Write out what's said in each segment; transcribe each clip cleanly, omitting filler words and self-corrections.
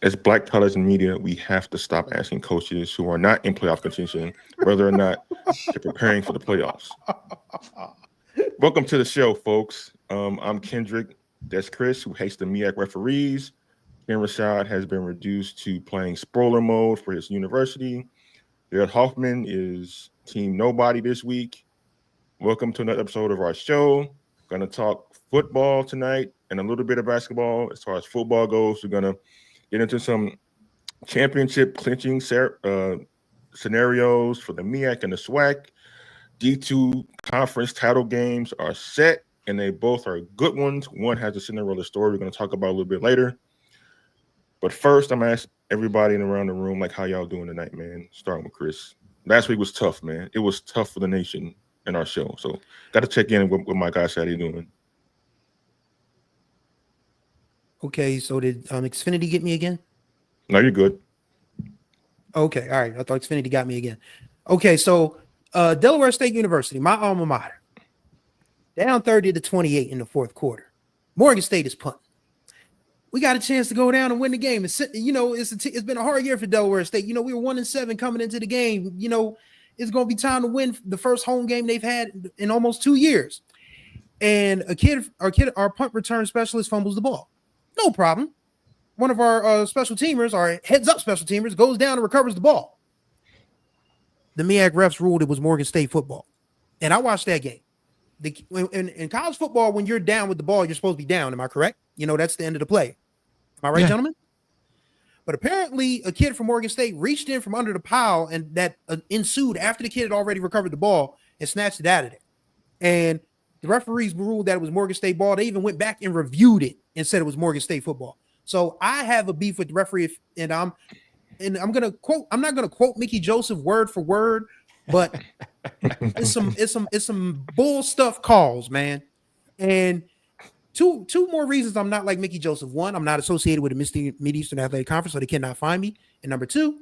As Black colleges and media, we have to stop asking coaches who are not in playoff contention whether or not they're preparing for the playoffs. Welcome to the show, folks. I'm Kendrick. That's Chris, who hates the MEAC referees. Ken Rashad has been reduced to playing spoiler mode for his university. Jared Hoffman is Team Nobody this week. Welcome to another episode of our show. Going to talk football tonight and a little bit of basketball. As far as football goes, we're going to get into some championship clinching scenarios for the MEAC and the SWAC. D2 conference title games are set, and they both are good ones. One has a Cinderella story we're going to talk about a little bit later. But first, I'm going to ask everybody around the room, like, how y'all doing tonight, man? Starting with Chris. Last week was tough, man. It was tough for the nation in our show. So got to check in with my guy, how you doing? Okay, so did Xfinity get me again? No, you're good. Okay, all right. I thought Xfinity got me again. Okay, so Delaware State University, my alma mater, down 30-28 in the fourth quarter. Morgan State is punting. We got a chance to go down and win the game. It's been a hard year for Delaware State. We were 1-7 coming into the game. It's going to be time to win the first home game they've had in almost 2 years. And our punt return specialist fumbles the ball. No problem. One of our special teamers, our heads-up special teamers, goes down and recovers the ball. The MEAC refs ruled it was Morgan State football. And I watched that game. In college football, when you're down with the ball, you're supposed to be down. Am I correct? That's the end of the play. Am I right, gentlemen? But apparently, a kid from Morgan State reached in from under the pile, and that ensued after the kid had already recovered the ball and snatched it out of there. And the referees ruled that it was Morgan State ball. They even went back and reviewed it and said it was Morgan State football. So I have a beef with the referee, and I'm gonna quote. I'm not gonna quote Mickey Joseph word for word, but it's some bull stuff calls, man. And two more reasons I'm not like Mickey Joseph. One, I'm not associated with the Mid-Eastern Athletic Conference, so they cannot find me. And number two,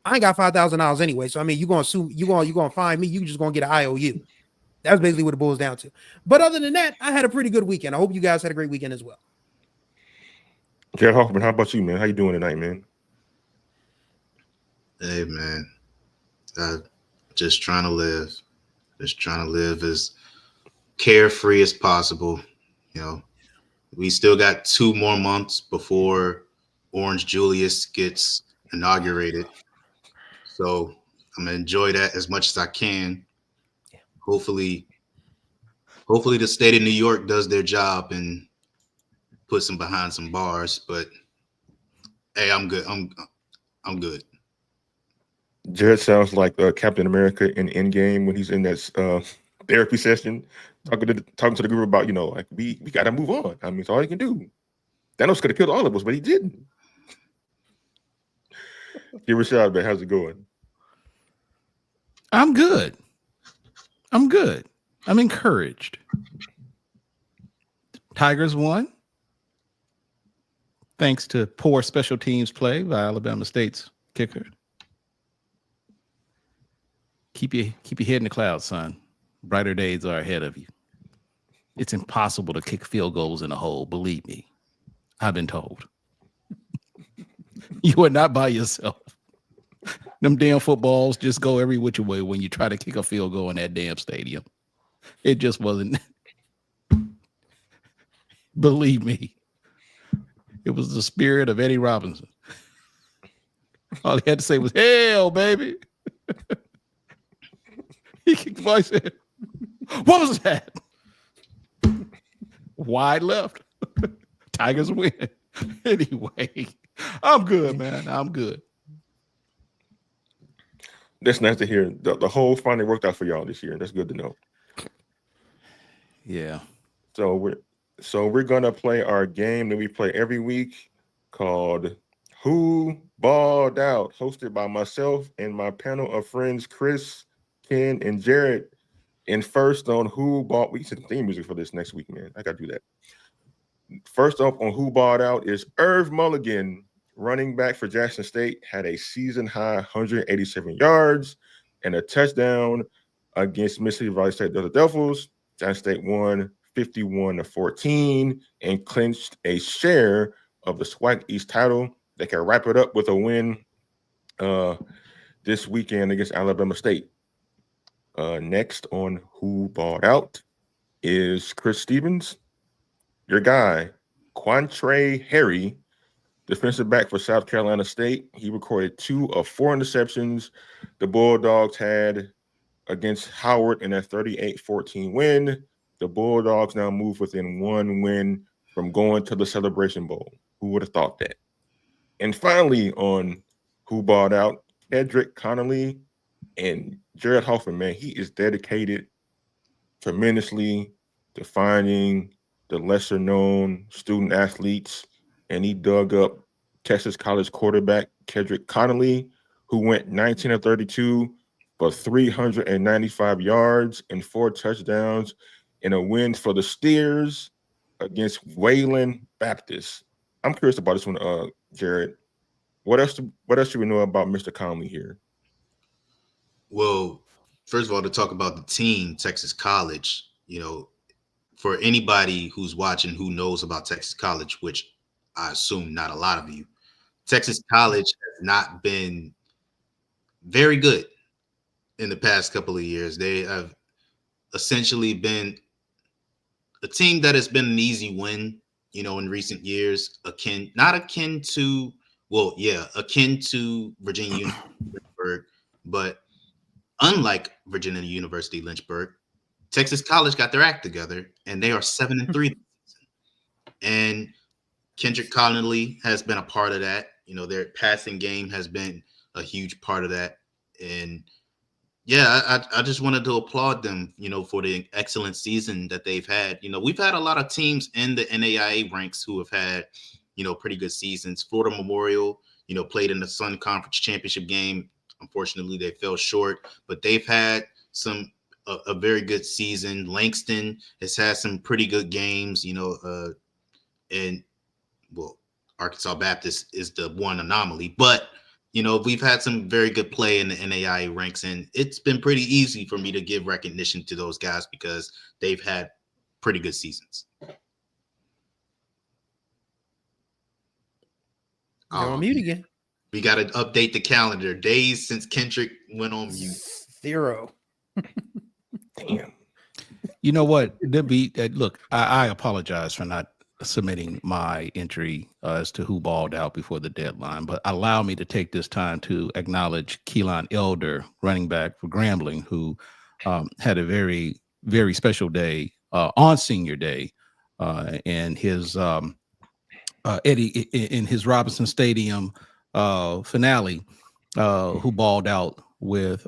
I ain't got $5,000 anyway. So I mean, you're gonna find me. You just gonna get an IOU. That's basically what it boils down to. But other than that, I had a pretty good weekend. I hope you guys had a great weekend as well. Jared Hoffman, how about you, man? How you doing tonight, man? Hey, man. Just trying to live. Just trying to live as carefree as possible. We still got 2 more months before Orange Julius gets inaugurated. So I'm going to enjoy that as much as I can. Hopefully the state of New York does their job and puts them behind some bars, but hey, I'm good. I'm good. Jared sounds like Captain America in Endgame when he's in that therapy session, talking to the group about, like we got to move on. I mean, it's all he can do. Thanos could have killed all of us, but he didn't. Give a shot, man. How's it going? I'm good. I'm encouraged. Tigers won, thanks to poor special teams play by Alabama State's kicker. Keep your head in the clouds, son. Brighter days are ahead of you. It's impossible to kick field goals in a hole. Believe me, I've been told. You are not by yourself. Them damn footballs just go every which way when you try to kick a field goal in that damn stadium. It just wasn't. Believe me, it was the spirit of Eddie Robinson. All he had to say was, "Hell, baby." He kicked the ball. He said, "What was that?" Wide left. Tigers win. Anyway, I'm good, man. I'm good. That's nice to hear. The whole finally worked out for y'all this year. That's good to know. Yeah. So we're gonna play our game that we play every week called Who Balled Out, hosted by myself and my panel of friends, Chris, Ken, and Jared. And first on Who Balled, we should theme music for this next week, man. I gotta do that. First up on Who Balled Out is Irv Mulligan, running back for Jackson State, had a season-high 187 yards and a touchdown against Mississippi Valley State Devils. Jackson State won 51-14 and clinched a share of the SWAC East title. They can wrap it up with a win this weekend against Alabama State. Next on Who Balled Out is Chris Stevens, your guy, Quantre Harry, defensive back for South Carolina State. He recorded 2 of 4 interceptions the Bulldogs had against Howard in a 38-14 win. The Bulldogs now move within 1 win from going to the Celebration Bowl. Who would have thought that? And finally, on Who Balled Out, Edric Connolly and Jared Hoffman, man, he is dedicated tremendously to finding the lesser-known student athletes, and he dug up Texas College quarterback Kedrick Connolly, who went 19 of 32 for 395 yards and 4 touchdowns in a win for the Steers against Wayland Baptist. I'm curious about this one, Jared. What else should we know about Mr. Connolly here? Well, first of all, to talk about the team, Texas College, for anybody who's watching who knows about Texas College, which I assume not a lot of you, Texas College has not been very good in the past couple of years. They have essentially been a team that has been an easy win, in recent years, akin to Virginia Lynchburg, but unlike Virginia University Lynchburg, Texas College got their act together and they are 7-3 this season. And Kendrick Connolly has been a part of that. Their passing game has been a huge part of that. And yeah, I just wanted to applaud them, for the excellent season that they've had. We've had a lot of teams in the NAIA ranks who have had, pretty good seasons. Florida Memorial, played in the Sun Conference Championship game. Unfortunately, they fell short, but they've had a very good season. Langston has had some pretty good games, and Arkansas Baptist is the one anomaly, but we've had some very good play in the NAIA ranks, and it's been pretty easy for me to give recognition to those guys because they've had pretty good seasons. You're on mute again. We got to update the calendar. Days since Kendrick went on mute. 0. Damn. You know what? Look, I apologize for not submitting my entry as to who balled out before the deadline, but allow me to take this time to acknowledge Keelan Elder, running back for Grambling, who had a very, very special day on Senior Day, and his Eddie in his Robinson Stadium finale, who balled out with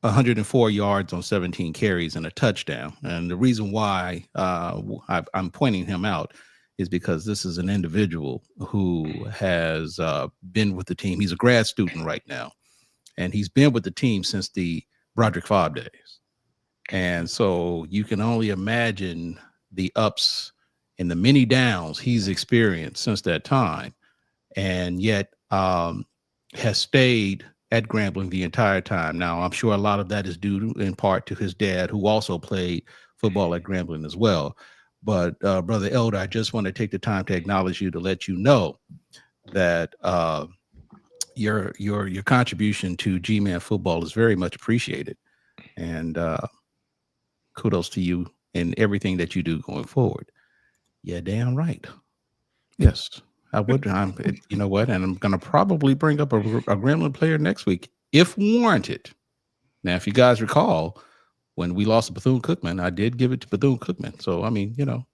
104 yards on 17 carries and a touchdown. And the reason why I'm pointing him out is because this is an individual who has been with the team. He's a grad student right now, and he's been with the team since the Broderick Fobb days. And so you can only imagine the ups and the many downs he's experienced since that time, and yet has stayed at Grambling the entire time. Now, I'm sure a lot of that is due in part to his dad, who also played football at Grambling as well. But Brother Elder, I just want to take the time to acknowledge you, to let you know that your contribution to G-Man football is very much appreciated. And kudos to you in everything that you do going forward. Yeah, damn right. Yes. I would. You know what? And I'm going to probably bring up a Gremlin player next week if warranted. Now, if you guys recall, when we lost to Bethune-Cookman, I did give it to Bethune-Cookman. So, I mean, I'm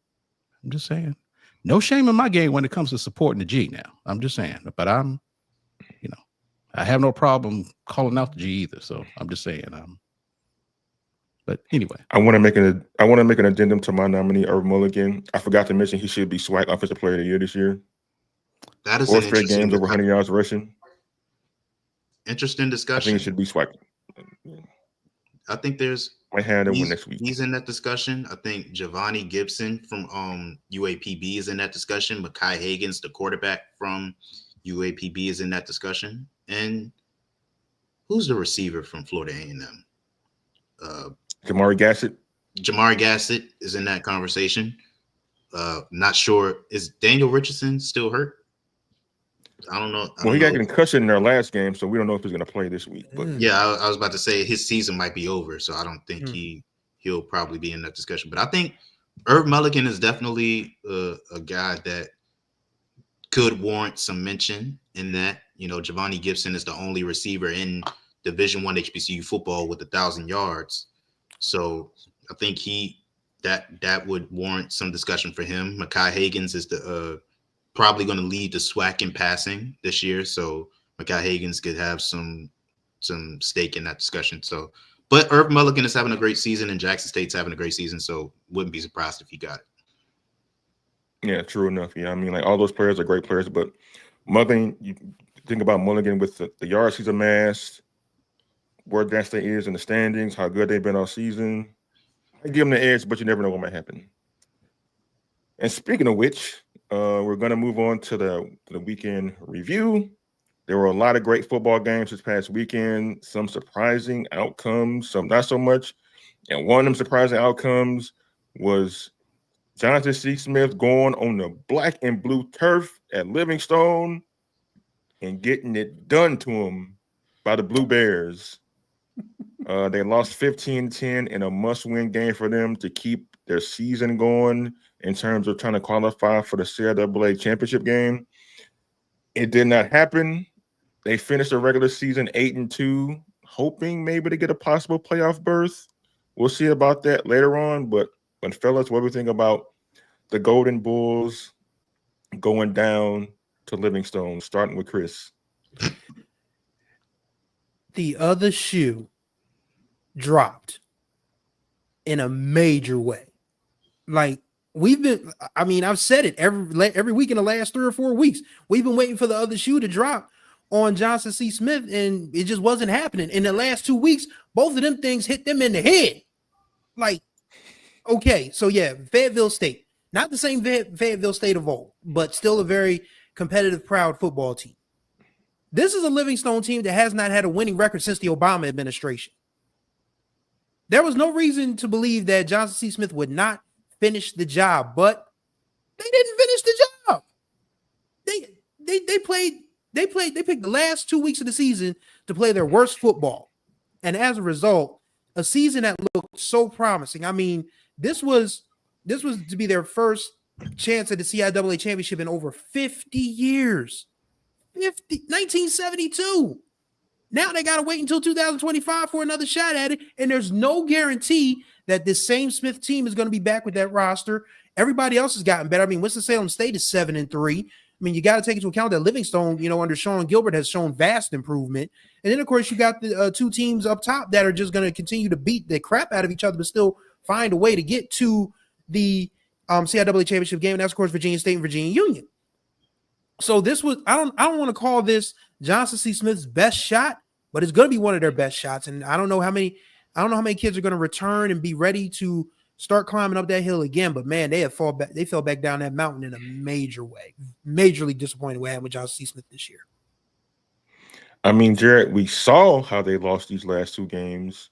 just saying, no shame in my game when it comes to supporting the G now. I'm just saying, but I have no problem calling out the G either. So I'm just saying, but anyway, I want to make an addendum to my nominee, Irv Mulligan. I forgot to mention he should be SWAC Offensive Player of the Year this year. That is 4 an straight games over 100 yards rushing. Interesting I discussion. think it should be SWAC. I think there's My hand in one next week. He's in that discussion. I think Giovanni Gibson from UAPB is in that discussion. Mekhi Higgins, the quarterback from UAPB, is in that discussion. And who's the receiver from Florida A&M? Jamari Gassett. Jamari Gassett is in that conversation. Not sure. Is Daniel Richardson still hurt? I don't know. Well, he got a concussion in their last game, so we don't know if he's going to play this week. But yeah, I was about to say his season might be over, so I don't think he'll probably be in that discussion. But I think Irv Mulligan is definitely a guy that could warrant some mention in that. You know, Javonte Gibson is the only receiver in Division I HBCU football with 1,000 yards. So I think that would warrant some discussion for him. Mekhi Hagins is the probably going to lead the SWAC in passing this year. So Mekhi Hagins could have some stake in that discussion. So, but Irv Mulligan is having a great season and Jackson State's having a great season. So wouldn't be surprised if he got it. Yeah, true enough. Yeah, I mean, like all those players are great players, but Mulligan, you think about Mulligan with the yards he's amassed, where Jackson State is in the standings, how good they've been all season. I give them the edge, but you never know what might happen. And speaking of which, we're going to move on to the weekend review. There were a lot of great football games this past weekend, some surprising outcomes, some not so much. And one of them surprising outcomes was Jonathan C. Smith going on the black and blue turf at Livingstone and getting it done to him by the Blue Bears. They lost 15-10 in a must-win game for them to keep their season going in terms of trying to qualify for the CIAA championship game. It did not happen. They finished the regular season 8-2, hoping maybe to get a possible playoff berth. We'll see about that later on. But fellas, what do we think about the Golden Bulls going down to Livingstone, starting with Chris? The other shoe dropped in a major way. Like I've said it every week in the last 3 or 4 weeks. We've been waiting for the other shoe to drop on Johnson C. Smith, and it just wasn't happening. In the last 2 weeks, both of them things hit them in the head. Like, okay, so yeah, Fayetteville State, not the same Fayetteville State of old, but still a very competitive, proud football team. This is a Livingstone team that has not had a winning record since the Obama administration. There was no reason to believe that Johnson C. Smith would not finish the job, but they didn't finish the job. They picked the last 2 weeks of the season to play their worst football. And as a result, a season that looked so promising. I mean, this was to be their first chance at the CIAA championship in over 50 years. 1972. Now they got to wait until 2025 for another shot at it. And there's no guarantee that this same Smith team is going to be back with that roster. Everybody else has gotten better. I mean, Winston-Salem State is 7-3. I mean, you got to take into account that Livingstone, under Sean Gilbert, has shown vast improvement. And then, of course, you got the two teams up top that are just going to continue to beat the crap out of each other, but still find a way to get to the CIAA championship game. And that's, of course, Virginia State and Virginia Union. So this was, I don't want to call this Johnson C. Smith's best shot, but it's going to be one of their best shots. And I don't know how many kids are going to return and be ready to start climbing up that hill again. But man, they fell back down that mountain in a major way. Majorly disappointed what happened with Johnson C. Smith this year. I mean, Jared, we saw how they lost these last 2 games,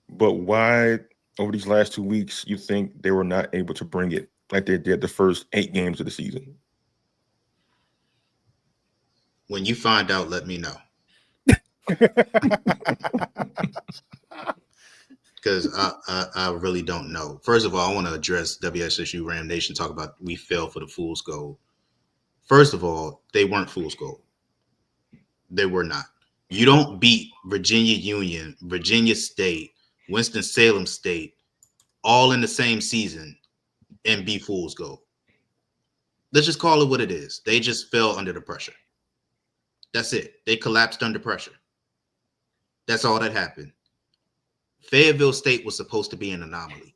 but why over these last 2 weeks you think they were not able to bring it like they did the first 8 games of the season? When you find out, let me know. Because I really don't know. First of all, I want to address WSSU Ram Nation, talk about we fell for the fool's gold. First of all, they weren't fool's gold. They were not. You don't beat Virginia Union, Virginia State, Winston-Salem State, all in the same season and be fool's gold. Let's just call it what it is. They just fell under the pressure. That's it. They collapsed under pressure. That's all that happened. Fayetteville State was supposed to be an anomaly.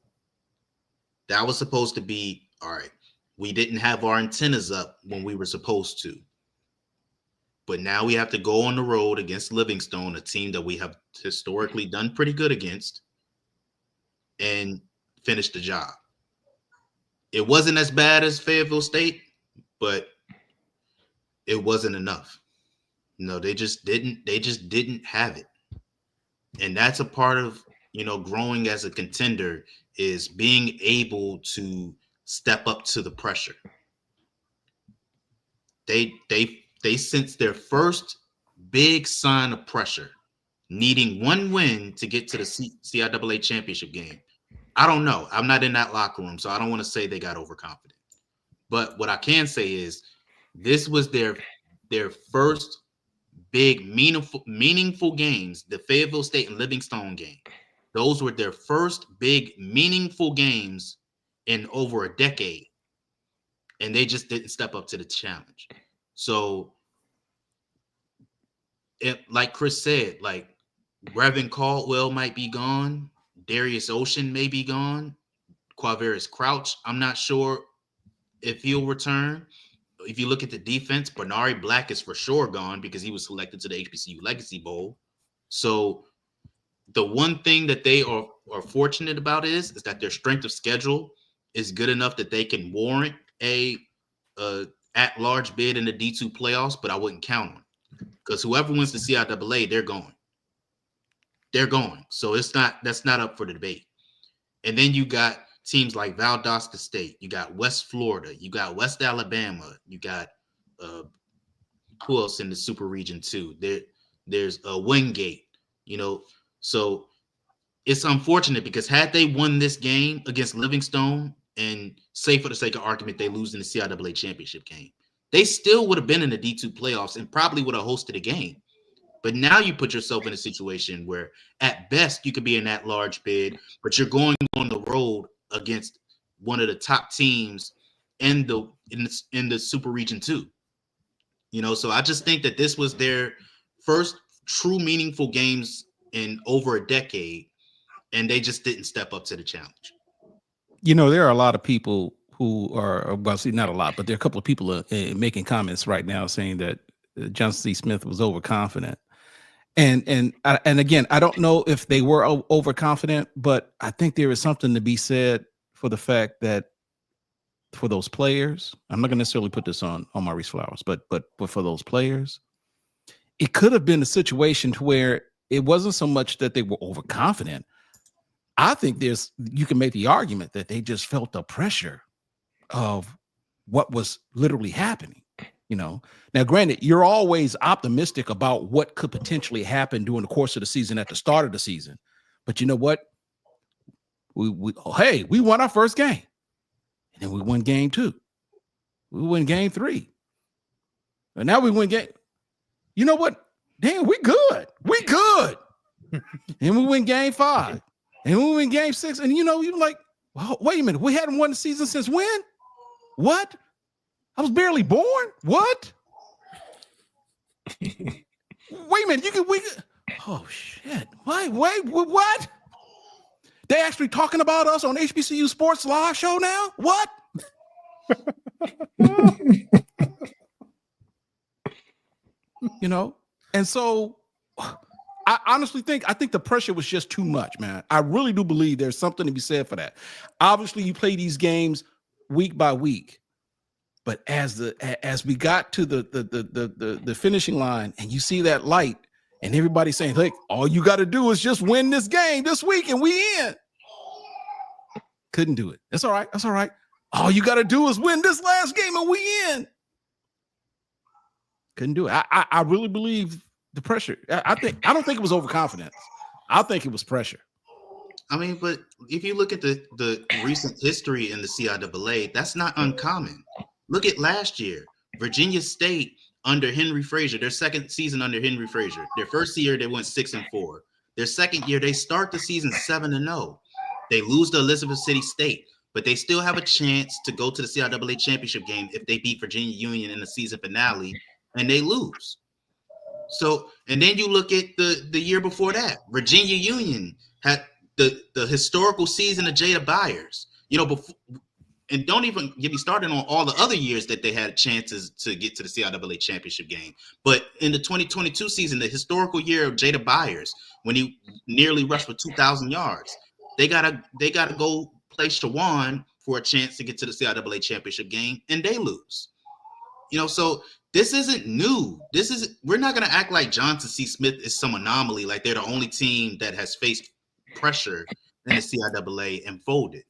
That was supposed to be, all right, we didn't have our antennas up when we were supposed to. But now we have to go on the road against Livingstone, a team that we have historically done pretty good against, and finish the job. It wasn't as bad as Fayetteville State, but it wasn't enough. No, they just didn't have it. And that's a part of, growing as a contender, is being able to step up to the pressure. They sensed their first big sign of pressure, needing one win to get to the CIAA championship game. I don't know. I'm not in that locker room, so I don't want to say they got overconfident. But what I can say is this was their first big, meaningful games, the Fayetteville State and Livingstone game. Those were their first big, meaningful games in over a decade. And they just didn't step up to the challenge. So, like Chris said, like Brevin Caldwell might be gone. Darius Ocean may be gone. Quavaris Crouch, I'm not sure if he'll return. If you look at the defense, Bernari Black is for sure gone because he was selected to the HBCU Legacy Bowl. So the one thing that they are fortunate about is that their strength of schedule is good enough that they can warrant a at-large bid in the D2 playoffs, but I wouldn't count on it because whoever wins the CIAA, they're going. They're going. So that's not up for the debate. And then you got teams like Valdosta State, you got West Florida, you got West Alabama, you got who else in the super region too? There's Wingate, so it's unfortunate because had they won this game against Livingstone, and say for the sake of argument they lose in the CIAA championship game, they still would have been in the D2 playoffs and probably would have hosted a game. But now you put yourself in a situation where at best you could be in that large bid, but you're going on the road against one of the top teams in the super region too. So I just think that this was their first true meaningful games in over a decade, and they just didn't step up to the challenge. There are a lot of people who are, well, see, not a lot, but there are a couple of people making comments right now saying that Johnson C. Smith was overconfident. And again, I don't know if they were overconfident, but I think there is something to be said for the fact that for those players, I'm not going to necessarily put this on Maurice Flowers, but for those players, it could have been a situation to where it wasn't so much that they were overconfident. I think you can make the argument that they just felt the pressure of what was literally happening. Now, granted, you're always optimistic about what could potentially happen during the course of the season at the start of the season. But you know what? We won our first game. And then we won game 2. We won game 3. And now we win game. You know what? Damn, we good. We good. And we win game 5. And we win game 6. And you're like, well, wait a minute. We hadn't won the season since when? What? I was barely born. What? Wait a minute. Oh shit. Wait, what? They actually talking about us on HBCU Sports live show now? What? And so I honestly think the pressure was just too much, man. I really do believe there's something to be said for that. Obviously, you play these games week by week. But as we got to the finishing line and you see that light and everybody saying, look, all you got to do is just win this game this week and we in. Couldn't do it. That's all right. That's all right. All you got to do is win this last game and we in. Couldn't do it. I really believe the pressure. I don't think it was overconfidence. I think it was pressure. I mean, but if you look at the recent history in the CIAA, that's not uncommon. Look at last year, Virginia State under Henry Frazier, their second season under Henry Frazier. Their first year, they went 6-4. Their second year, they start the season 7-0. They lose to Elizabeth City State, but they still have a chance to go to the CIAA championship game if they beat Virginia Union in the season finale, and they lose. So, and then you look at the year before that, Virginia Union had the historical season of Jada Byers. Before. And don't even get me started on all the other years that they had chances to get to the CIAA championship game. But in the 2022 season, the historical year of Jada Byers, when he nearly rushed for 2,000 yards, they gotta go play Shawan for a chance to get to the CIAA championship game, and they lose. So this isn't new. We're not gonna act like Johnson C. Smith is some anomaly, like they're the only team that has faced pressure in the CIAA and folded.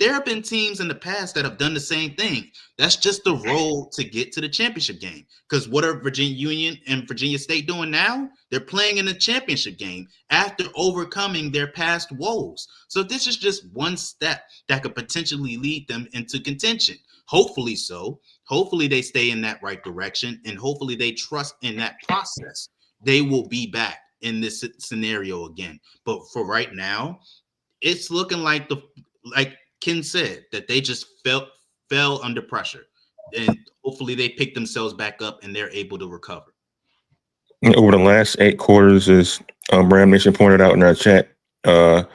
There have been teams in the past that have done the same thing. That's just the role to get to the championship game. Because what are Virginia Union and Virginia State doing now? They're playing in the championship game after overcoming their past woes. So this is just one step that could potentially lead them into contention. Hopefully so. Hopefully they stay in that right direction, and hopefully they trust in that process. They will be back in this scenario again. But for right now, it's looking like like Ken said, that they just fell under pressure, and hopefully they pick themselves back up and they're able to recover. Over the last 8 quarters, as Ram Nation pointed out in our chat, the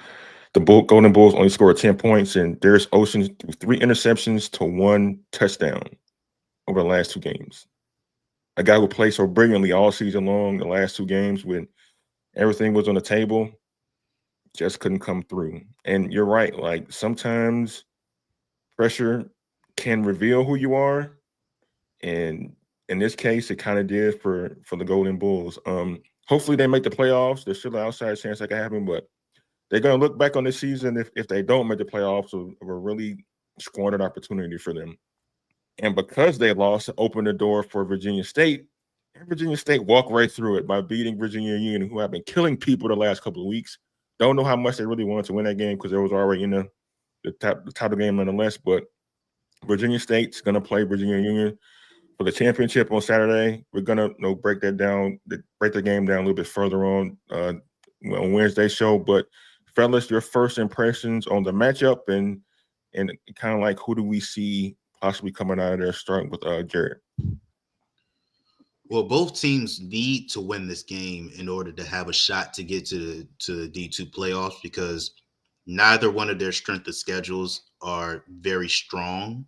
Golden Bulls only scored 10 points, and Darius Ocean threw 3 interceptions to 1 touchdown over the last 2 games. A guy who played so brilliantly all season long, the last 2 games when everything was on the table, just couldn't come through. And you're right, like sometimes pressure can reveal who you are, and in this case it kind of did for the Golden Bulls. Hopefully they make the playoffs. There's still an outside chance that can happen, but they're going to look back on this season if they don't make the playoffs of a really squandered opportunity for them. And because they lost, it opened the door for Virginia State, and Virginia State walked right through it by beating Virginia Union, who have been killing people the last couple of weeks. Don't know how much they really wanted to win that game because it was already in the top of the game nonetheless. But Virginia State's going to play Virginia Union for the championship on Saturday. We're going to break the game down a little bit further on Wednesday's show. But fellas, your first impressions on the matchup and kind of like who do we see possibly coming out of there, starting with Jared? Well, both teams need to win this game in order to have a shot to get to the D2 playoffs, because neither one of their strength of schedules are very strong.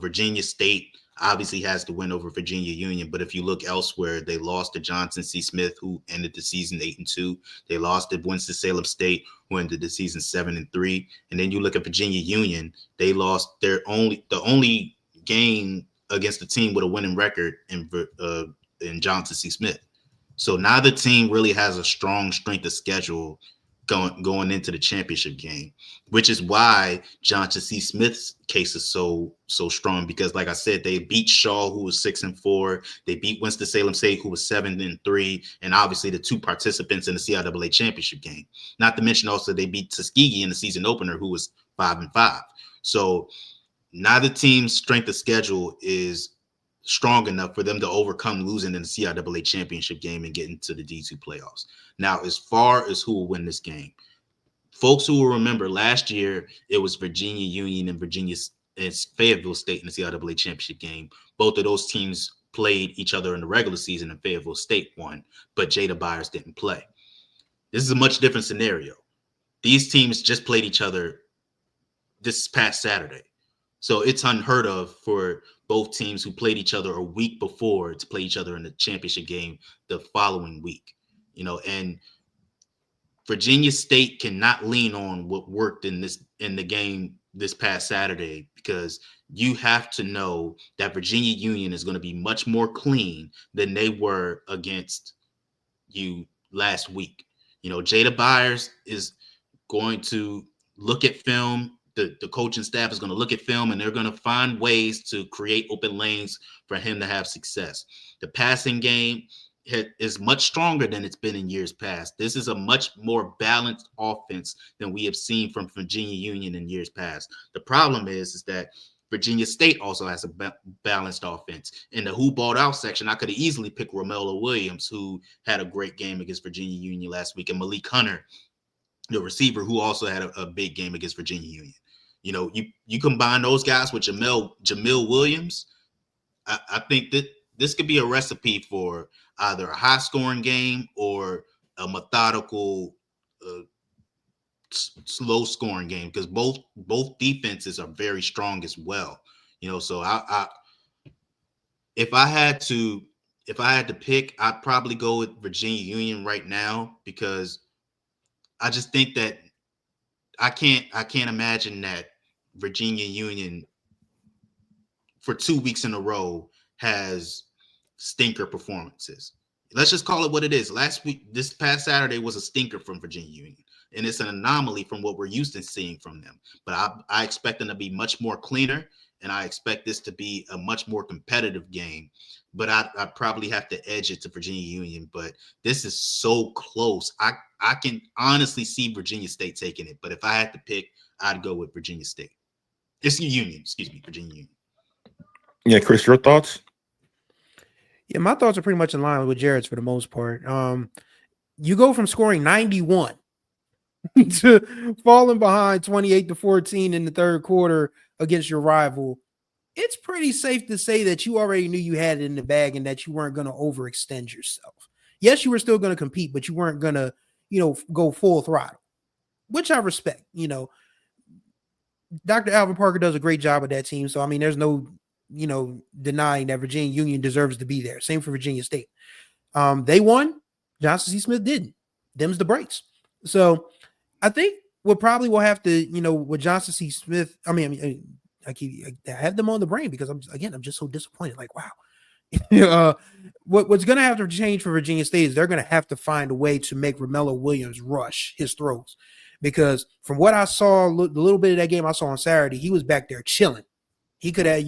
Virginia State obviously has to win over Virginia Union, but if you look elsewhere, they lost to Johnson C. Smith, who ended the season 8-2. They lost to Winston-Salem State, who ended the season 7-3. And then you look at Virginia Union, they lost the only game against a team with a winning record in Johnson C. Smith. So neither team really has a strong strength of schedule going into the championship game, which is why Johnson C. Smith's case is so strong, because like I said, they beat Shaw, who was 6-4. They beat Winston-Salem State, who was 7-3, and obviously the 2 participants in the CIAA championship game. Not to mention also they beat Tuskegee in the season opener, who was 5-5. So neither team's strength of schedule is strong enough for them to overcome losing in the CIAA championship game and get into the D2 playoffs. Now, as far as who will win this game, folks who will remember last year, it was Virginia Union and Fayetteville State in the CIAA championship game. Both of those teams played each other in the regular season, and Fayetteville State won, but Jada Byers didn't play. This is a much different scenario. These teams just played each other this past Saturday. So it's unheard of for both teams who played each other a week before to play each other in the championship game the following week. And Virginia State cannot lean on what worked in the game this past Saturday, because you have to know that Virginia Union is going to be much more clean than they were against you last week. Jada Byers is going to look at film. The coaching staff is going to look at film, and they're going to find ways to create open lanes for him to have success. The passing game is much stronger than it's been in years past. This is a much more balanced offense than we have seen from Virginia Union in years past. The problem is that Virginia State also has a balanced offense. In the who balled out section, I could have easily picked Romello Williams, who had a great game against Virginia Union last week, and Malik Hunter, the receiver, who also had a big game against Virginia Union. You combine those guys with Jamil Williams, I think that this could be a recipe for either a high-scoring game or a methodical, slow-scoring game, because both defenses are very strong as well. So if I had to pick, I'd probably go with Virginia Union right now, because I just think that I can't imagine that Virginia Union for 2 weeks in a row has stinker performances. Let's just call it what it is. This past Saturday was a stinker from Virginia Union. and it's an anomaly from what we're used to seeing from them. But I expect them to be much more cleaner, and I expect this to be a much more competitive game. But I probably have to edge it to Virginia Union. But this is so close. I can honestly see Virginia State taking it. But if I had to pick, I'd go with Virginia State. It's Union, excuse me, Virginia Union. Yeah, Chris, your thoughts? Yeah, my thoughts are pretty much in line with Jared's for the most part. You go from scoring 91 to falling behind 28-14 in the third quarter against your rival. It's pretty safe to say that you already knew you had it in the bag and that you weren't going to overextend yourself. Yes, you were still going to compete, but you weren't going to, go full throttle, which I respect. Dr. Alvin Parker does a great job with that team. So, I mean, there's no, denying that Virginia Union deserves to be there. Same for Virginia State. They won. Johnson C. Smith didn't. Them's the breaks. So I think what probably will have to, with Johnson C. Smith, I have them on the brain because I'm just so disappointed. Like, wow. What's going to have to change for Virginia State is they're going to have to find a way to make Romello Williams rush his throws, because from what I saw, the little bit of that game I saw on Saturday, he was back there chilling. He could have,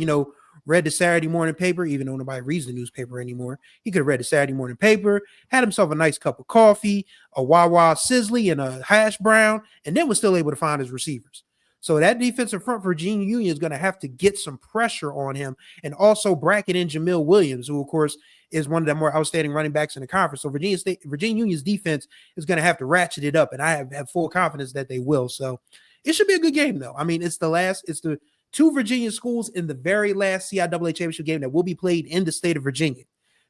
read the Saturday morning paper, even though nobody reads the newspaper anymore. He could have read the Saturday morning paper, had himself a nice cup of coffee, a Wawa Sizzly, and a hash brown, and then was still able to find his receivers. So that defensive front for Virginia Union is going to have to get some pressure on him, and also bracket in Jamil Williams, who, of course, is one of the more outstanding running backs in the conference. So Virginia Union's defense is going to have to ratchet it up, and I have full confidence that they will. So it should be a good game, though. I mean, it's the two Virginia schools in the very last CIAA championship game that will be played in the state of Virginia,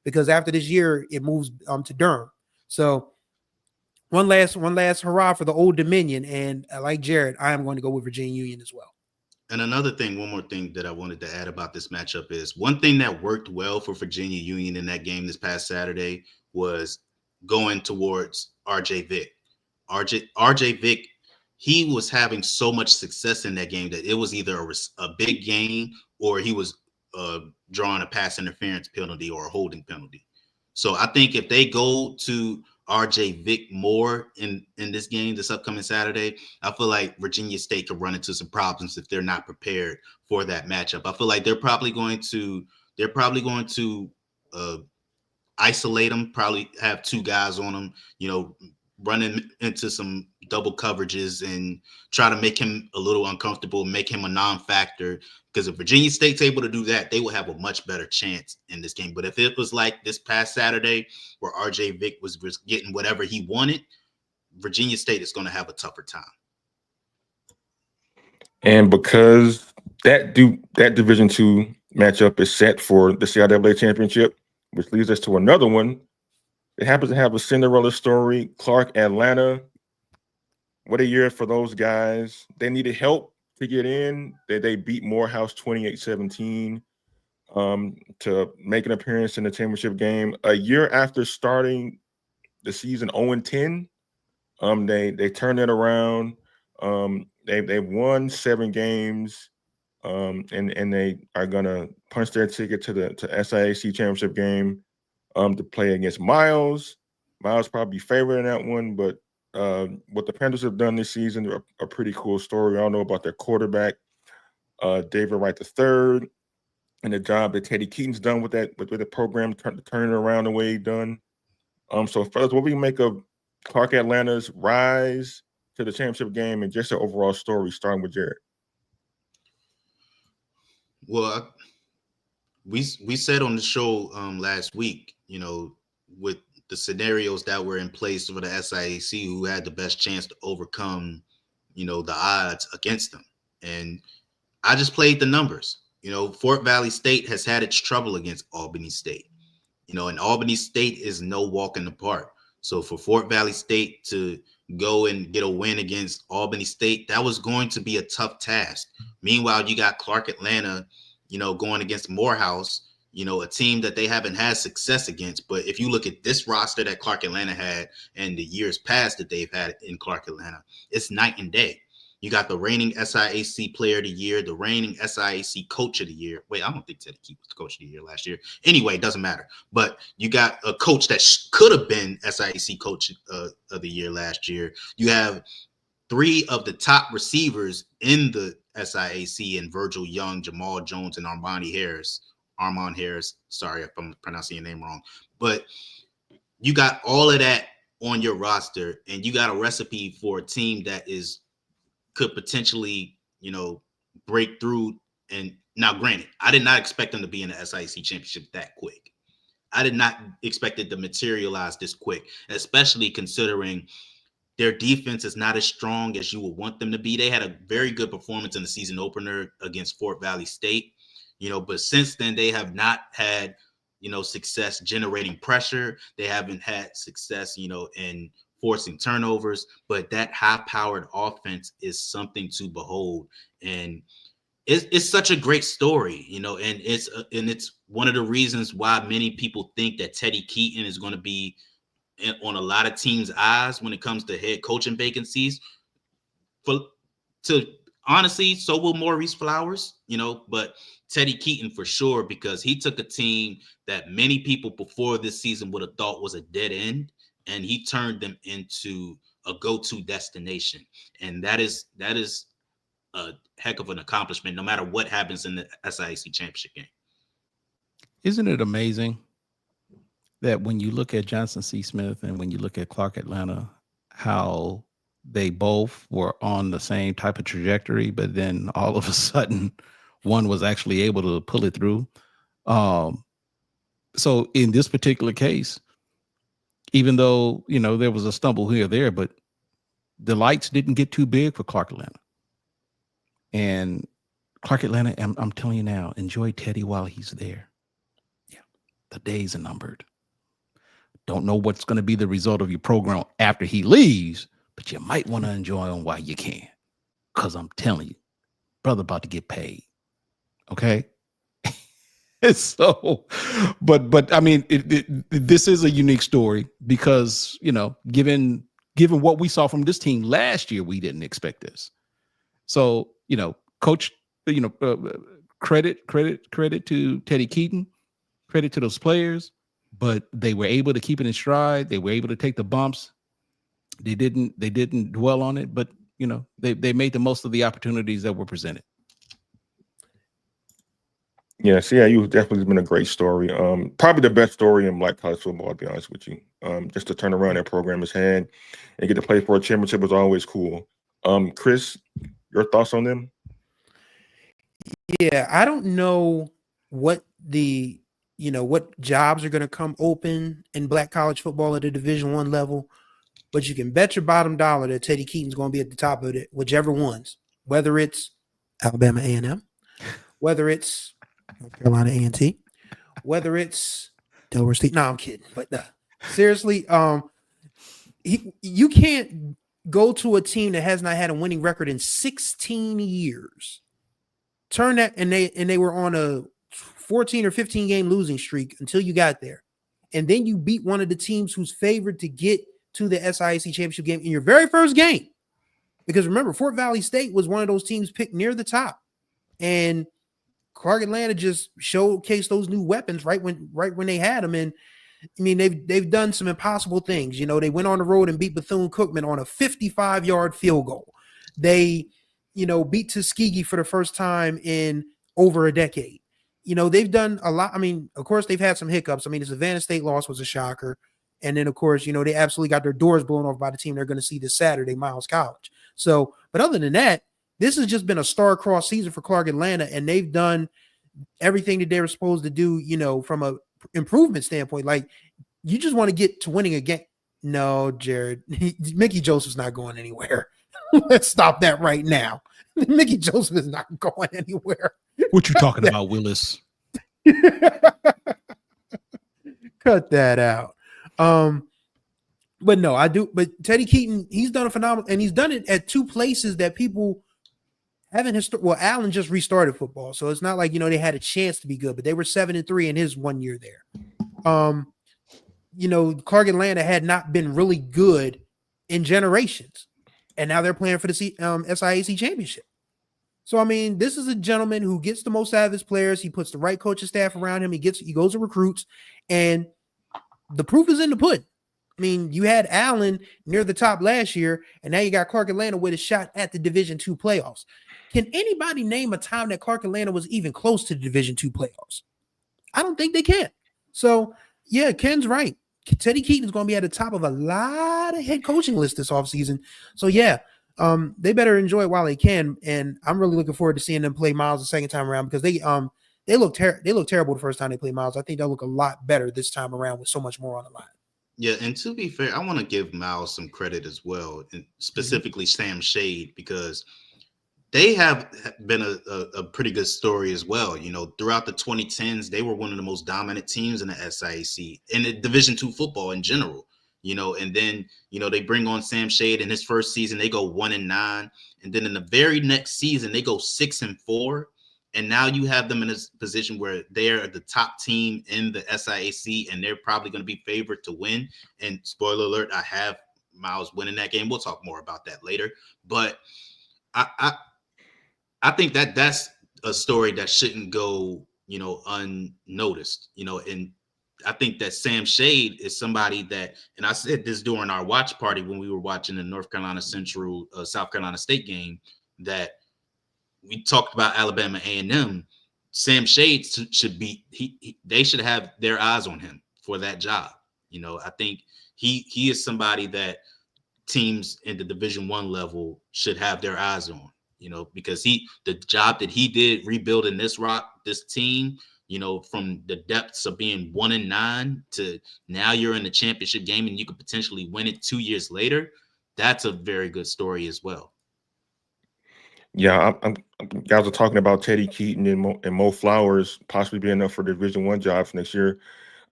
because after this year it moves to Durham. So one last hurrah for the Old Dominion, and like Jared, I am going to go with Virginia Union as well. And one more thing that I wanted to add about this matchup is one thing that worked well for Virginia Union in that game this past Saturday was going towards RJ Vick. RJ Vick, he was having so much success in that game that it was either a big game or he was drawing a pass interference penalty or a holding penalty. So I think if they go to RJ Vick more in this game this upcoming Saturday, I feel like Virginia State could run into some problems if they're not prepared for that matchup. I feel like they're probably going to isolate him, probably have two guys on him, running into some double coverages and try to make him a little uncomfortable, make him a non-factor. Because if Virginia State's able to do that, they will have a much better chance in this game. But if it was like this past Saturday where RJ Vick was getting whatever he wanted, Virginia State is going to have a tougher time. And because that Division II matchup is set for the CIAA championship, which leads us to another one. It happens to have a Cinderella story. Clark, Atlanta. What a year for those guys. They needed help to get in. They beat Morehouse 28-17 to make an appearance in the championship game. A year after starting the season 0-10, they turned it around. They won 7 games, and they are gonna punch their ticket to SIAC championship game. To play against Miles. Miles probably favored in that one, but what the Panthers have done this season, a pretty cool story. I don't know about their quarterback, David Wright III, and the job that Teddy Keaton's done with the program, turning it around the way he done. So, fellas, what we make of Clark Atlanta's rise to the championship game and just their overall story, starting with Jared? Well, we said on the show last week, with the scenarios that were in place for the SIAC, who had the best chance to overcome, the odds against them. And I just played the numbers. Fort Valley State has had its trouble against Albany State. And Albany State is no walk in the park. So for Fort Valley State to go and get a win against Albany State, that was going to be a tough task. Meanwhile, you got Clark Atlanta, going against Morehouse, a team that they haven't had success against. But if you look at this roster that Clark Atlanta had and the years past that they've had in Clark Atlanta, it's night and day. You got the reigning SIAC Player of the Year, the reigning SIAC Coach of the Year. Wait, I don't think Teddy Keaton was the Coach of the Year last year. Anyway, it doesn't matter. But you got a coach that could have been SIAC Coach of the Year last year. You have 3 of the top receivers in the SIAC in Virgil Young, Jamal Jones, and Armand Harris. Sorry if I'm pronouncing your name wrong. But you got all of that on your roster, and you got a recipe for a team that could potentially, break through. And now, granted, I did not expect them to be in the SIAC championship that quick. I did not expect it to materialize this quick, especially considering their defense is not as strong as you would want them to be. They had a very good performance in the season opener against Fort Valley State, but since then they have not had, success generating pressure. They haven't had success, in forcing turnovers, but that high-powered offense is something to behold. And it's such a great story, and it's one of the reasons why many people think that Teddy Keaton is going to be on a lot of teams' eyes when it comes to head coaching vacancies. Honestly, so will Maurice Flowers, but Teddy Keaton for sure, because he took a team that many people before this season would have thought was a dead end, and he turned them into a go-to destination. And that is a heck of an accomplishment, no matter what happens in the SIAC championship game. Isn't it amazing that when you look at Johnson C. Smith and when you look at Clark Atlanta, how they both were on the same type of trajectory, but then all of a sudden one was actually able to pull it through. So in this particular case, even though, there was a stumble here or there, but the lights didn't get too big for Clark Atlanta. And Clark Atlanta, I'm telling you now, enjoy Teddy while he's there. Yeah, the days are numbered. Don't know what's going to be the result of your program after he leaves, but you might want to enjoy him while you can. Because I'm telling you, brother about to get paid. Okay? So, but I mean, this is a unique story because, given what we saw from this team last year, we didn't expect this. So, coach, credit to Teddy Keaton, credit to those players, but they were able to keep it in stride. They were able to take the bumps. They didn't dwell on it, but they made the most of the opportunities that were presented. Yeah, CIU has definitely been a great story. Probably the best story in Black college football, to be honest with you. Just to turn around that program as hand and get to play for a championship was always cool. Chris, your thoughts on them? Yeah, I don't know what what jobs are going to come open in Black college football at the Division I level, but you can bet your bottom dollar that Teddy Keaton's going to be at the top of it, whichever ones, whether it's Alabama A&M, whether it's North Carolina A&T, whether it's Delaware State. No, I'm kidding. But seriously, you can't go to a team that has not had a winning record in 16 years. Turn that, and they were on a 14 or 15 game losing streak until you got there. And then you beat one of the teams who's favored to get to the SIAC championship game in your very first game. Because remember, Fort Valley State was one of those teams picked near the top. And Clark Atlanta just showcased those new weapons right when they had them. And I mean, they've done some impossible things. They went on the road and beat Bethune-Cookman on a 55-yard field goal. They, beat Tuskegee for the first time in over a decade. They've done a lot. I mean, of course, they've had some hiccups. I mean, the Savannah State loss was a shocker. And then, of course, they absolutely got their doors blown off by the team they're going to see this Saturday, Miles College. So, but other than that, this has just been a star-crossed season for Clark Atlanta, and they've done everything that they were supposed to do, from a improvement standpoint. Like, you just want to get to winning a game. No, Jared, Mickey Joseph's not going anywhere. Let's stop that right now. Mickey Joseph is not going anywhere. What you talking about, Willis? Cut that out. But no, I do. But Teddy Keaton, he's done a phenomenal, and he's done it at two places that people haven't. Well, Allen just restarted football, so it's not like they had a chance to be good, but they were 7-3 in his 1 year there. Clark Atlanta had not been really good in generations. and now they're playing for the SIAC championship. So, I mean, this is a gentleman who gets the most out of his players. He puts the right coaching staff around him. He goes and recruits, and the proof is in the pudding. I mean, you had Allen near the top last year, and now you got Clark Atlanta with a shot at the Division II playoffs. Can anybody name a time that Clark Atlanta was even close to the Division II playoffs? I don't think they can. So, yeah, Ken's right. Teddy Keaton is going to be at the top of a lot of head coaching lists this offseason. So, yeah, they better enjoy it while they can. And I'm really looking forward to seeing them play Miles the second time around, because they look terrible the first time they play Miles. I think they'll look a lot better this time around with so much more on the line. Yeah, and to be fair, I want to give Miles some credit as well, and specifically Sam Shade, because they have been a pretty good story as well. You know, throughout the 2010s, they were one of the most dominant teams in the SIAC and the Division II football in general. You know, and then, you know, they bring on Sam Shade in his first season, they go 1-9. And then in the very next season, they go 6-4. And now you have them in a position where they're the top team in the SIAC, and they're probably going to be favored to win. And spoiler alert, I have Miles winning that game. We'll talk more about that later. But I think that that's a story that shouldn't go, you know, unnoticed, you know. And I think that Sam Shade is somebody that, and I said this during our watch party when we were watching the North Carolina Central South Carolina State game, that we talked about Alabama A&M. Sam Shade should be, they should have their eyes on him for that job. You know, I think he is somebody that teams in the Division I level should have their eyes on, you know, because the job that he did rebuilding this team, you know, from the depths of being 1-9 to now you're in the championship game and you could potentially win it 2 years later. That's a very good story as well. Yeah, guys are talking about Teddy Keaton and Mo Flowers possibly being up for Division I jobs next year.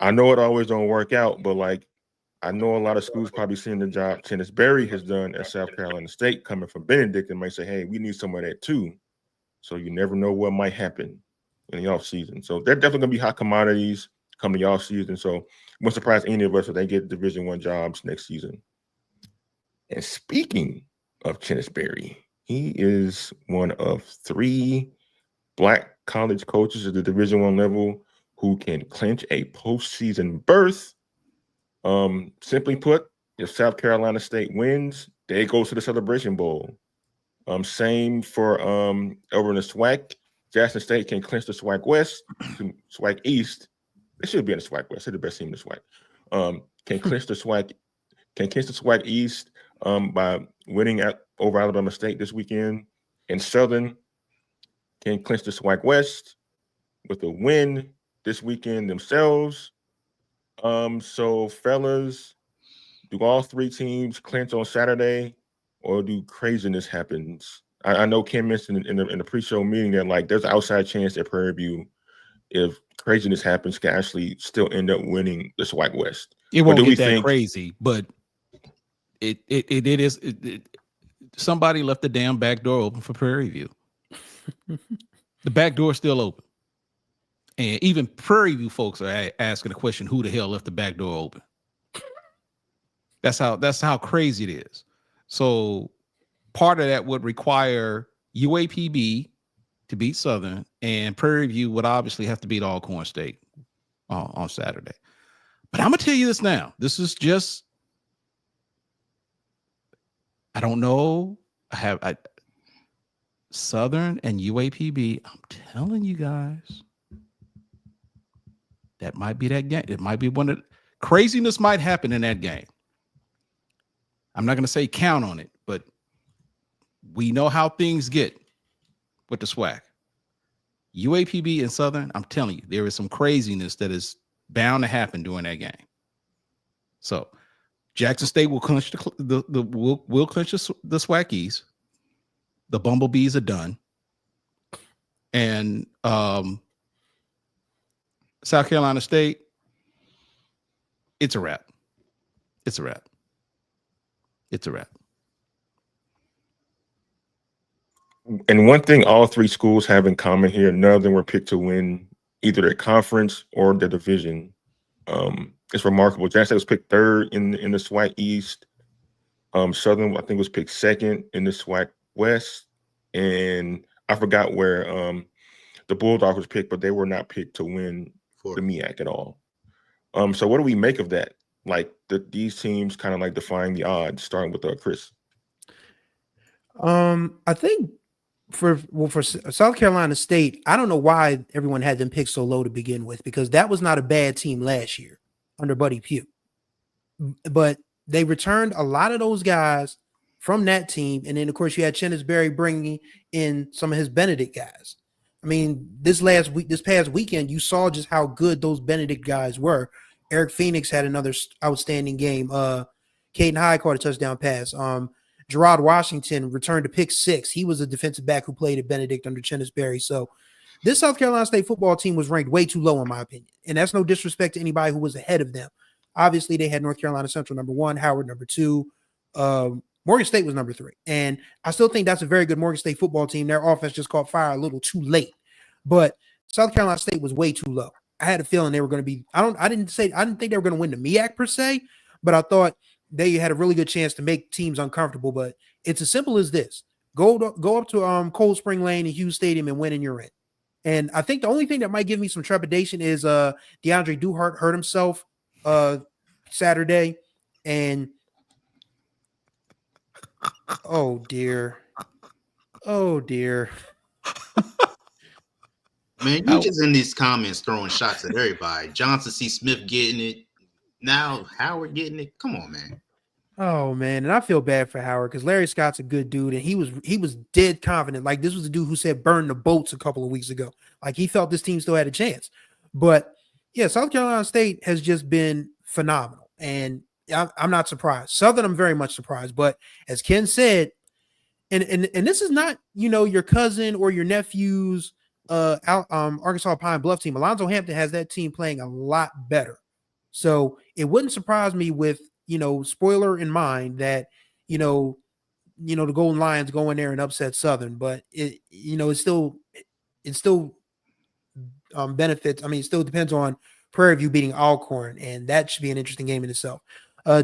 I know it always don't work out, but like, I know a lot of schools probably seeing the job Tennis Berry has done at South Carolina State coming from Benedict, and might say, hey, we need some of that too. So you never know what might happen in the offseason. So they're definitely going to be hot commodities coming the offseason. So it won't surprise any of us if they get Division I jobs next season. And speaking of Tennis Berry, he is one of 3 Black college coaches at the Division I level who can clinch a postseason berth. Simply put, if South Carolina State wins, they go to the Celebration Bowl. Same for over in the SWAC. Jackson State can clinch the SWAC West, SWAC East. They should be in the SWAC West. They're the best team in the SWAC. Can clinch the SWAC East by winning over Alabama State this weekend. And Southern can clinch the SWAC West with a win this weekend themselves. So fellas, do all 3 teams clinch on Saturday, or do craziness happens? I know Ken mentioned in the pre-show meeting that like there's an outside chance that Prairie View, if craziness happens, can actually still end up winning the SWAC West. It won't get that crazy, but it is. Somebody left the damn back door open for Prairie View. The back door is still open. And even Prairie View folks are asking the question, who the hell left the back door open? That's how crazy it is. So part of that would require UAPB to beat Southern, and Prairie View would obviously have to beat Alcorn State on Saturday. But I'm going to tell you this now. This is just, I don't know. Southern and UAPB, I'm telling you guys, that might be that game. It might be one of craziness might happen in that game. I'm not going to say count on it, but we know how things get with the SWAC. UAPB and Southern, I'm telling you, there is some craziness that is bound to happen during that game. So Jackson State will clinch will clinch the SWAC East. The Bumblebees are done. And South Carolina State, it's a wrap. It's a wrap. It's a wrap. And one thing all 3 schools have in common here, none of them were picked to win either their conference or their division. It's remarkable. Jackson State was picked 3rd in the SWAC East. Southern, I think, was picked second in the SWAC West, and I forgot where the Bulldogs was picked, but they were not picked to win the MEAC at all. So what do we make of that? Like these teams kind of like defying the odds, starting with Chris. I think for South Carolina State, I don't know why everyone had them picked so low to begin with, because that was not a bad team last year under Buddy Pugh. But they returned a lot of those guys from that team, and then of course you had Chennisberry bringing in some of his Benedict guys. I mean, this past weekend, you saw just how good those Benedict guys were. Eric Phoenix had another outstanding game. Caden Hyde caught a touchdown pass. Gerard Washington returned to pick 6. He was a defensive back who played at Benedict under Chennisberry. So this South Carolina State football team was ranked way too low, in my opinion. And that's no disrespect to anybody who was ahead of them. Obviously, they had North Carolina Central number 1, Howard number 2. Morgan State was number 3. And I still think that's a very good Morgan State football team. Their offense just caught fire a little too late. But South Carolina State was way too low. I had a feeling they were going to be – I didn't think they were going to win the MEAC per se, but I thought they had a really good chance to make teams uncomfortable. But it's as simple as this. Go up to Cold Spring Lane and Hughes Stadium and win, and you're in. And I think the only thing that might give me some trepidation is DeAndre Duhart hurt himself Saturday. And oh, dear. Man, you just in these comments throwing shots at everybody. Johnson C. Smith getting it. Now Howard getting it. Come on, man. Oh, man. And I feel bad for Howard because Larry Scott's a good dude. And he was dead confident. Like, this was the dude who said burn the boats a couple of weeks ago. Like, he felt this team still had a chance. But, yeah, South Carolina State has just been phenomenal. And I'm not surprised. Southern, I'm very much surprised. But as Ken said, and this is not, your cousin or your nephew's Arkansas Pine Bluff team. Alonzo Hampton has that team playing a lot better. So it wouldn't surprise me with, spoiler in mind that, the Golden Lions go in there and upset Southern, but it still benefits. I mean, it still depends on Prairie View beating Alcorn, and that should be an interesting game in itself.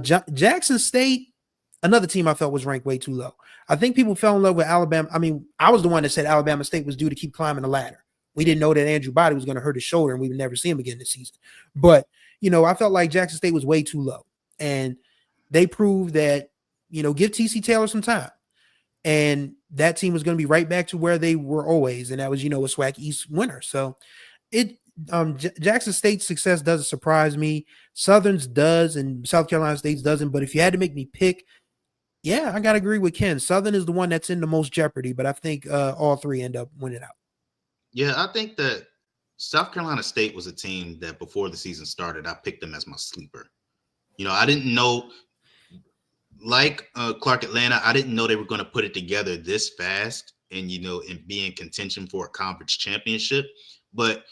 Jackson State, another team I felt was ranked way too low. I think people fell in love with Alabama. I mean, I was the one that said Alabama State was due to keep climbing the ladder. We didn't know that Andrew Body was going to hurt his shoulder and we would never see him again this season. But, I felt like Jackson State was way too low. And they proved that, give TC Taylor some time. And that team was going to be right back to where they were always. And that was, a SWAC East winner. So Jackson State's success doesn't surprise me. Southern's does and South Carolina State's doesn't. But if you had to make me pick, yeah, I got to agree with Ken. Southern is the one that's in the most jeopardy, but I think all three end up winning out. Yeah, I think that South Carolina State was a team that before the season started, I picked them as my sleeper. I didn't know, like Clark Atlanta, I didn't know they were going to put it together this fast and, and be in contention for a conference championship. But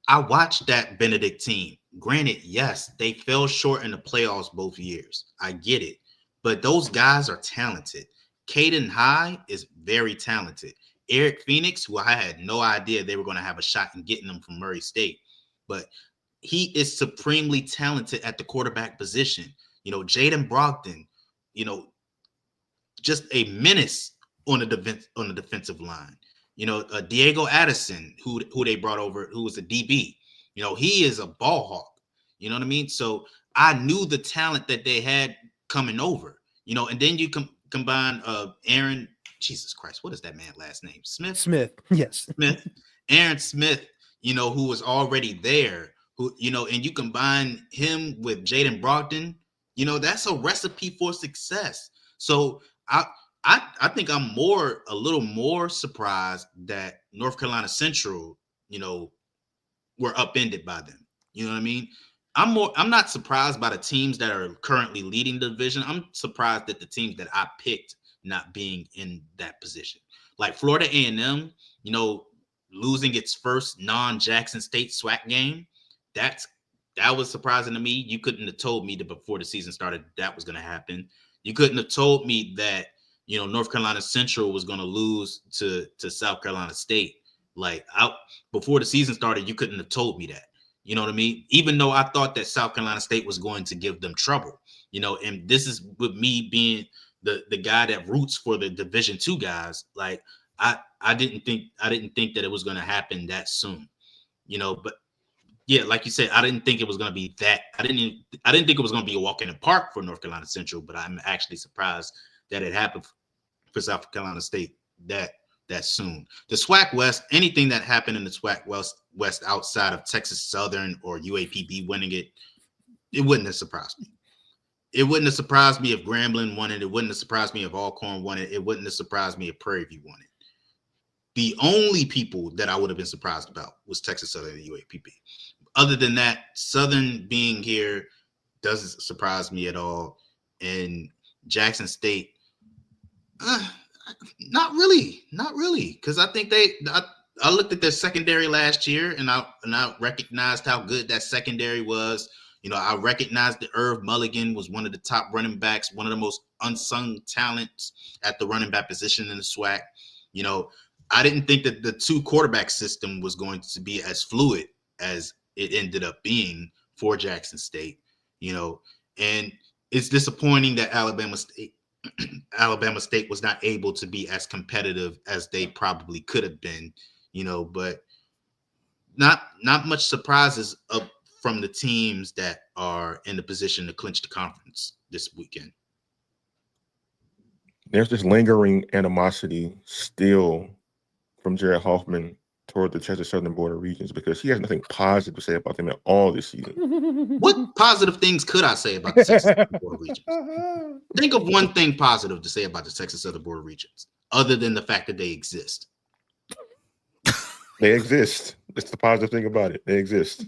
I watched that Benedict team. Granted, yes, they fell short in the playoffs both years. I get it. But those guys are talented. Caden Hyde is very talented. Eric Phoenix, who I had no idea they were going to have a shot in getting them from Murray State, but he is supremely talented at the quarterback position. Jaden Brogdon, just a menace on the defensive line. Diego Addison, who they brought over, who was a DB. He is a ball hawk. You know what I mean? So I knew the talent that they had coming over. And then you combine Aaron. Jesus Christ, what is that man's last name? Smith, yes. Aaron Smith, who was already there, and you combine him with Jaden Brogdon, that's a recipe for success. So I think I'm a little more surprised that North Carolina Central, were upended by them. You know what I mean? I'm not surprised by the teams that are currently leading the division. I'm surprised at the teams that I picked not being in that position. Like Florida A&M, losing its first non-Jackson State SWAC game, that was surprising to me. You couldn't have told me that before the season started that was going to happen. You couldn't have told me that, North Carolina Central was going to lose to South Carolina State. Like before the season started, you couldn't have told me that. You know what I mean? Even though I thought that South Carolina State was going to give them trouble, and this is with me being the guy that roots for the Division II guys, like I didn't think that it was going to happen that soon, but yeah, like you said, I didn't think it was going to be that. I didn't think it was going to be a walk in the park for North Carolina Central, but I'm actually surprised that it happened for South Carolina State that soon. The SWAC West, anything that happened in the SWAC West outside of Texas Southern or UAPB winning it, it wouldn't have surprised me. It wouldn't have surprised me if Grambling won it. It wouldn't have surprised me if Alcorn won it. It wouldn't have surprised me if Prairie View won it. The only people that I would have been surprised about was Texas Southern and UAPB. Other than that, Southern being here doesn't surprise me at all. And Jackson State, not really. Because I think I looked at their secondary last year and I recognized how good that secondary was. I recognized that Irv Mulligan was one of the top running backs, one of the most unsung talents at the running back position in the SWAC. I didn't think that the 2 quarterback system was going to be as fluid as it ended up being for Jackson State, and it's disappointing that Alabama State was not able to be as competitive as they probably could have been, but not much surprises up from the teams that are in the position to clinch the conference this weekend. There's this lingering animosity still from Jared Hoffman toward the Texas Southern Border Regions because he has nothing positive to say about them at all this season. What positive things could I say about the Texas Southern Border Regions? Think of one thing positive to say about the Texas Southern Border Regions, other than the fact that they exist. They exist. That's the positive thing about it. They exist.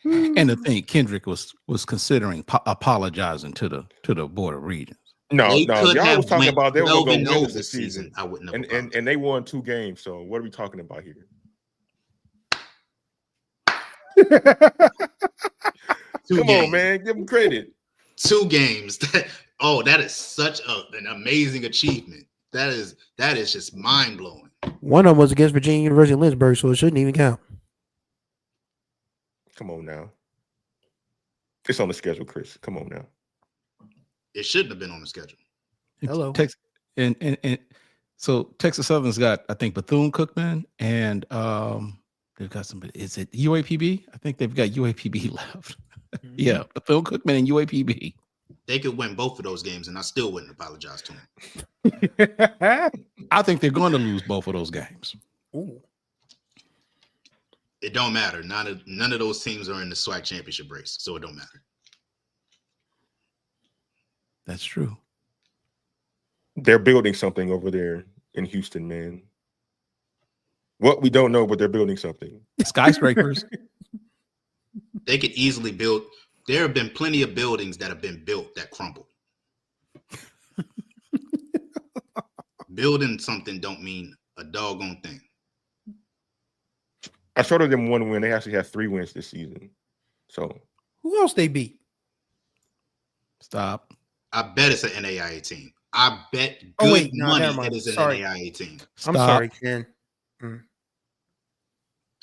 And the thing, Kendrick was considering apologizing to the border regions. No, y'all was talking about they were going to win this season. I wouldn't have. And they won 2 games. So what are we talking about here? 2 Come games. on, man, give them credit. 2 games. That is such an amazing achievement. That is just mind blowing. One of them was against Virginia University of Lynchburg, so it shouldn't even count. Come on now. It's on the schedule, Chris. Come on now. It shouldn't have been on the schedule. Hello. And so Texas Southern's got, I think, Bethune-Cookman and they've got somebody. Is it UAPB? I think they've got UAPB left. Mm-hmm. Yeah, Bethune-Cookman and UAPB. They could win both of those games, and I still wouldn't apologize to them. I think they're going to lose both of those games. Ooh. It don't matter. None of those teams are in the SWAC championship race, so it don't matter. That's true. They're building something over there in Houston, man. What we don't know, but they're building something. Skyscrapers. They could easily build. There have been plenty of buildings that have been built that crumbled. Building something don't mean a doggone thing. I showed them 1 win. They actually have 3 wins this season. So Who else they beat? Stop. I bet it's an NAIA team. I bet good money it is an NAIA team. I'm sorry, Ken.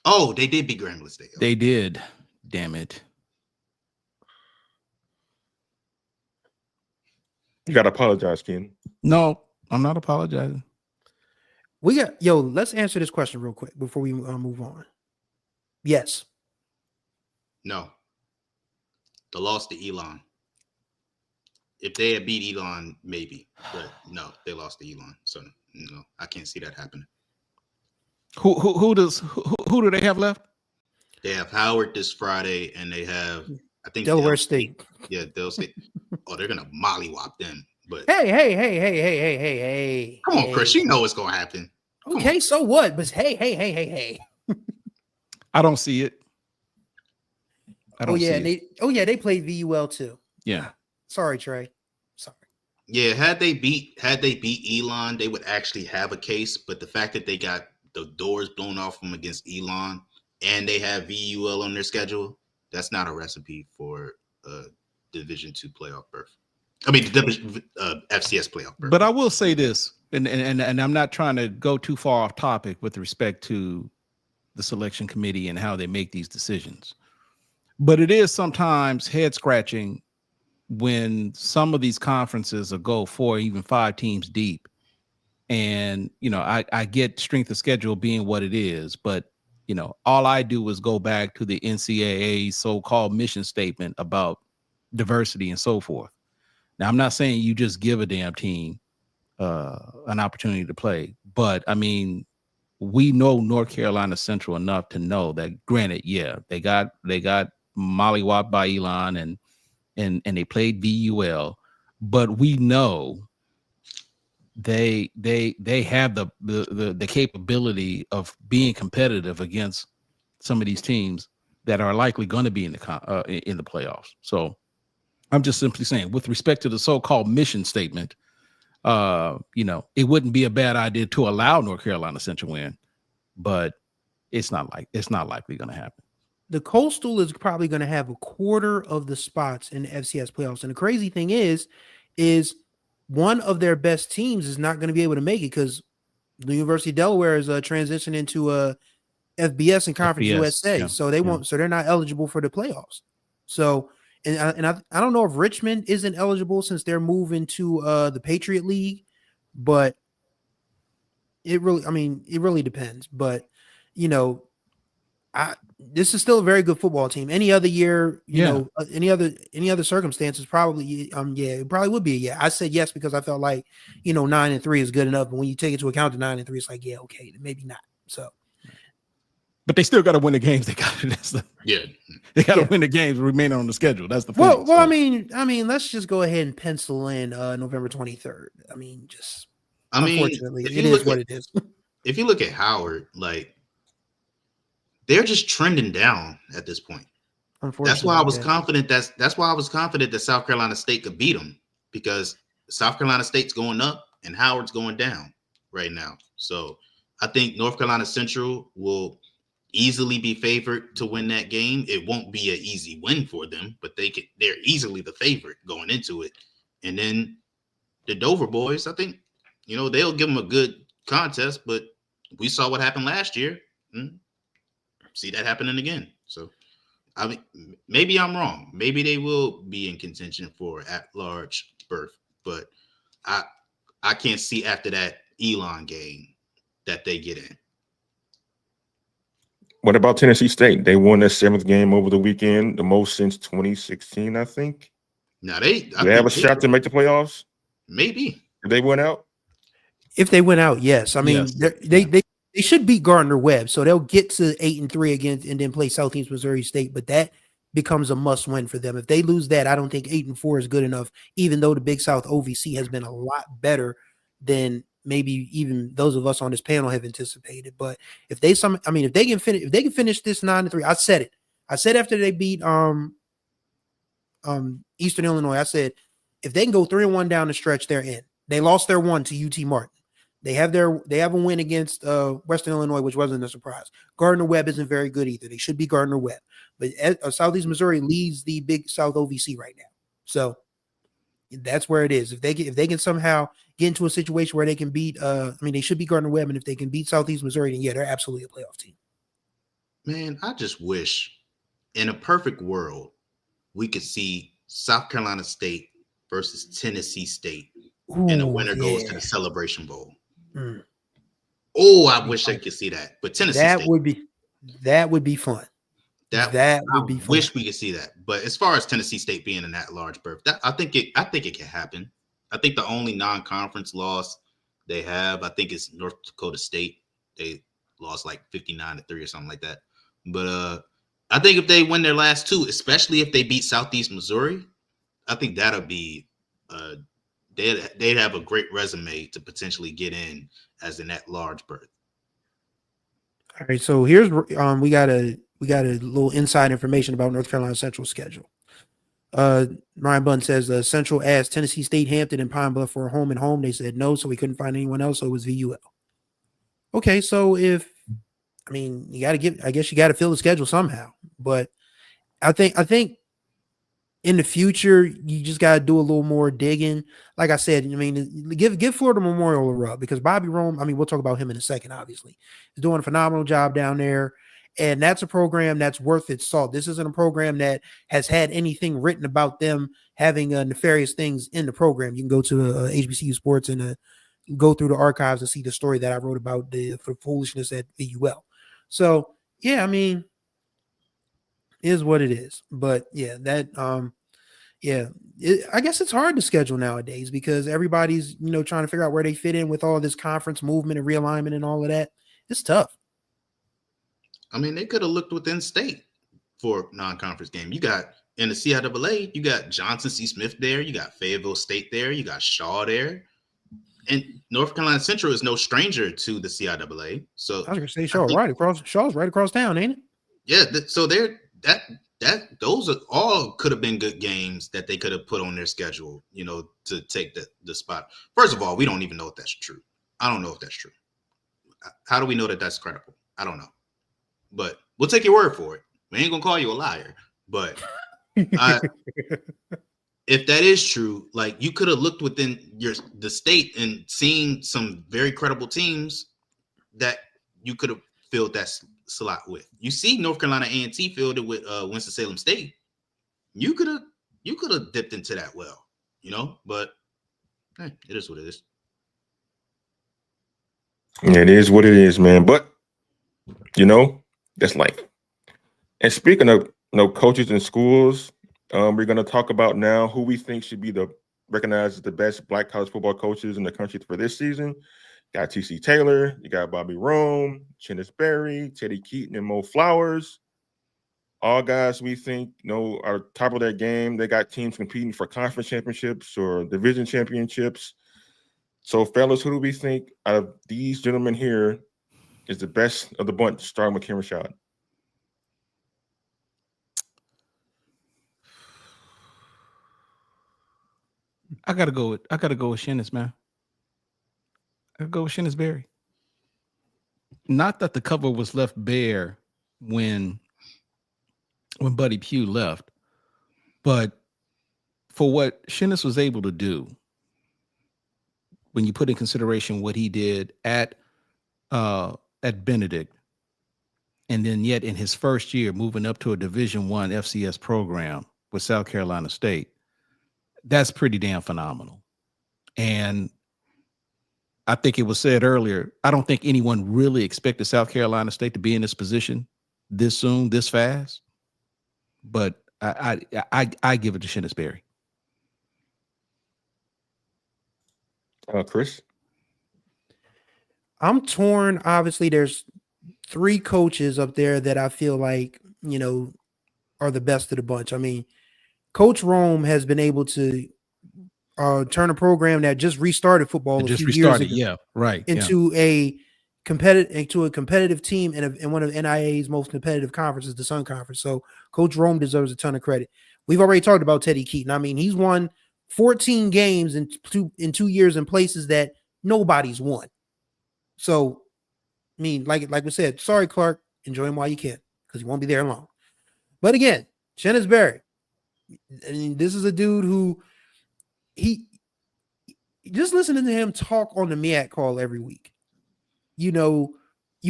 Oh, they did beat Grambling State. They did. Damn it. you got to apologize, Ken. No, I'm not apologizing. Let's answer this question real quick before we move on. Yes. No. The loss to Elon. If they had beat Elon, maybe. But no, they lost to Elon. So no, I can't see that happening. Who do they have left? They have Howard this Friday, and they have, I think, Delaware State. Yeah, Delaware State. Oh, they're gonna mollywop them. But Hey. come on, Chris, you know what's gonna happen. Okay, so what? But hey. I don't see it. I don't see it. They played VUL too. Yeah. Sorry, Trey. Sorry. Yeah, had they beat Elon, they would actually have a case. But the fact that they got the doors blown off them against Elon and they have VUL on their schedule, that's not a recipe for a Division II playoff berth. I mean, FCS playoff berth. But I will say this, and I'm not trying to go too far off topic with respect to the selection committee and how they make these decisions. But it is sometimes head scratching when some of these conferences will go 4, even 5 teams deep, and I get strength of schedule being what it is, but all I do is go back to the NCAA so-called mission statement about diversity and so forth. Now, I'm not saying you just give a damn team an opportunity to play, but I mean, we know North Carolina Central enough to know that, granted, yeah, they got mollywopped by Elon and they played VUL, but we know they have the capability of being competitive against some of these teams that are likely going to be in the playoffs. So I'm just simply saying, with respect to the so-called mission statement, it wouldn't be a bad idea to allow North Carolina Central win, but it's not likely going to happen. The Coastal is probably going to have a quarter of the spots in the FCS playoffs. And the crazy thing is one of their best teams is not going to be able to make it because the University of Delaware is transitioning into a FBS and Conference USA. Yeah, so they're not eligible for the playoffs. So, and I don't know if Richmond isn't eligible since they're moving to the Patriot League, but it really depends. But, this is still a very good football team. Any other year, any other circumstances, probably, it probably would be a yeah. I said yes because I felt like, 9-3 is good enough. But when you take into account the 9-3, it's like, yeah, okay, maybe not. So, but they still got to win the games. They got to, they got to win the games, remaining on the schedule. That's the point. Well, I mean, let's just go ahead and pencil in November 23rd. Unfortunately, it is what it is. If you look at Howard, they're just trending down at this point. That's why I was confident. That's why I was confident that South Carolina State could beat them, because South Carolina State's going up and Howard's going down right now. So I think North Carolina Central will easily be favored to win that game. It won't be an easy win for them, but they're easily the favorite going into it. And then the Dover boys, I think, they'll give them a good contest, but we saw what happened last year. See that happening again. So, maybe I'm wrong. Maybe they will be in contention for at-large berth, but I can't see after that Elon game that they get in. What about Tennessee State? They won their 7th game over the weekend, the most since 2016, I think. Now they have a shot to make the playoffs. Maybe if they went out. If they went out, yes. I mean, yes. They should beat Gardner-Webb, so they'll get to 8-3 again and then play Southeast Missouri State. But that becomes a must-win for them. If they lose that, I don't think 8-4 is good enough. Even though the Big South OVC has been a lot better than maybe even those of us on this panel have anticipated. But if they can finish this 9-3, I said it. I said after they beat Eastern Illinois, I said if they can go 3-1 down the stretch, they're in. They lost their one to UT Martin. They have a win against Western Illinois, which wasn't a surprise. Gardner-Webb isn't very good either. They should be Gardner-Webb. But Southeast Missouri leads the Big South OVC right now. So that's where it is. If they can somehow get into a situation where they can beat, they should be Gardner-Webb, and if they can beat Southeast Missouri, then yeah, they're absolutely a playoff team. Man, I just wish in a perfect world we could see South Carolina State versus Tennessee State, and the winner goes to the Celebration Bowl. Oh, I wish I could see that. But Tennessee State would be fun. That would be fun. Wish we could see that. But as far as Tennessee State being in that large berth, I think it can happen. I think the only non-conference loss they have, I think, is North Dakota State. They lost like 59-3 or something like that. But I think if they win their last two, especially if they beat Southeast Missouri, I think that'll be they'd have a great resume to potentially get in as in that large berth. All right, so here's we got a little inside information about North Carolina Central schedule. Ryan Bunn says Central asked Tennessee State, Hampton, and Pine Bluff for a home and home. They said no, so we couldn't find anyone else, so it was VUL. Okay, so I guess you got to fill the schedule somehow. But I think in the future, you just got to do a little more digging. Like I said, give Florida Memorial a rub, because Bobby Rome, we'll talk about him in a second, obviously. He's doing a phenomenal job down there. And that's a program that's worth its salt. This isn't a program that has had anything written about them having nefarious things in the program. You can go to HBCU Sports and go through the archives and see the story that I wrote about the foolishness at VUL. So, yeah, I mean, is what it is. But yeah, that I guess it's hard to schedule nowadays because everybody's, trying to figure out where they fit in with all this conference movement and realignment and all of that. It's tough. I mean, they could have looked within state for non-conference game. You got in the CIAA, you got Johnson C. Smith there, you got Fayetteville State there, you got Shaw there. And North Carolina Central is no stranger to the CIAA. So I was gonna say Shaw's right across town, ain't it? Yeah, so those are all could have been good games that they could have put on their schedule, to take the spot. First of all, we don't even know if that's true. I don't know if that's true. How do we know that that's credible? I don't know. But we'll take your word for it. We ain't gonna call you a liar. But if that is true, like you could have looked within the state and seen some very credible teams that you could have filled that slot with. You see North Carolina A&T filled it with Winston-Salem State. You could have dipped into that well, but hey, it is what it is. It is what it is, man. But that's life. And speaking of coaches in schools, we're going to talk about now who we think should be recognized as the best Black college football coaches in the country for this season. Got T.C. Taylor, you got Bobby Rome, Chennis Berry, Teddy Keaton, and Mo Flowers. All guys we think are top of their game. They got teams competing for conference championships or division championships. So, fellas, who do we think out of these gentlemen here is the best of the bunch, starting with Ken Rashad? I gotta go with Chennis, man. I go with Chennis Berry. Not that the cover was left bare when Buddy Pugh left, but for what Chennis was able to do, when you put in consideration what he did at Benedict, and then yet in his first year moving up to a Division I FCS program with South Carolina State, that's pretty damn phenomenal. And I think it was said earlier, I don't think anyone really expected South Carolina State to be in this position this soon, this fast. But I give it to Chennis Berry. Chris? I'm torn. Obviously, there's 3 coaches up there that I feel like, are the best of the bunch. I mean, Coach Rome has been able to turn a program that just restarted football a few years ago, into a competitive team in one of NIA's most competitive conferences, the Sun Conference. So Coach Rome deserves a ton of credit. We've already talked about Teddy Keaton. I mean, he's won 14 games in 2 years in places that nobody's won. So, I mean, like we said, sorry, Clark, enjoy him while you can, because he won't be there long. But again, Chennis Berry, I mean, this is a dude who just listening to him talk on the MEAC call every week. You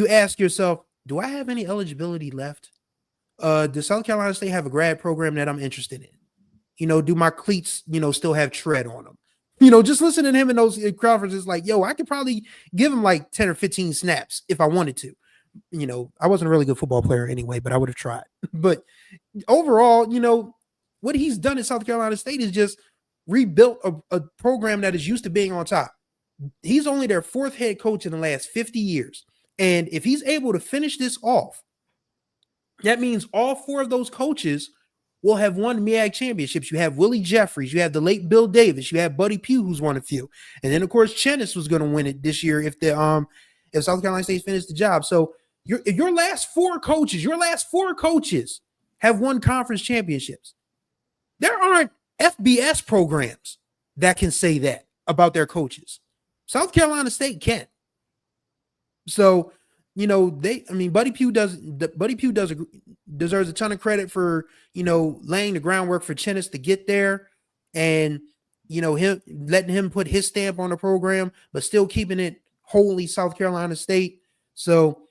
ask yourself, do I have any eligibility left? Does South Carolina State have a grad program that I'm interested in? Do my cleats, still have tread on them? Just listening to him in those conferences, like, I could probably give him like 10 or 15 snaps if I wanted to. I wasn't a really good football player anyway, but I would have tried. But overall, what he's done at South Carolina State is just rebuilt a program that is used to being on top. He's only their 4th head coach in the last 50 years. And if he's able to finish this off, that means all 4 of those coaches will have won MEAC championships. You have Willie Jeffries, you have the late Bill Davis, you have Buddy Pugh, who's won a few. And then, of course, Chennis was going to win it this year if South Carolina State finished the job. So your last 4 coaches have won conference championships. There aren't FBS programs that can say that about their coaches. South Carolina State can. So, Buddy Pugh deserves a ton of credit for, laying the groundwork for Chennis to get there, and, him letting him put his stamp on the program, but still keeping it wholly South Carolina State. So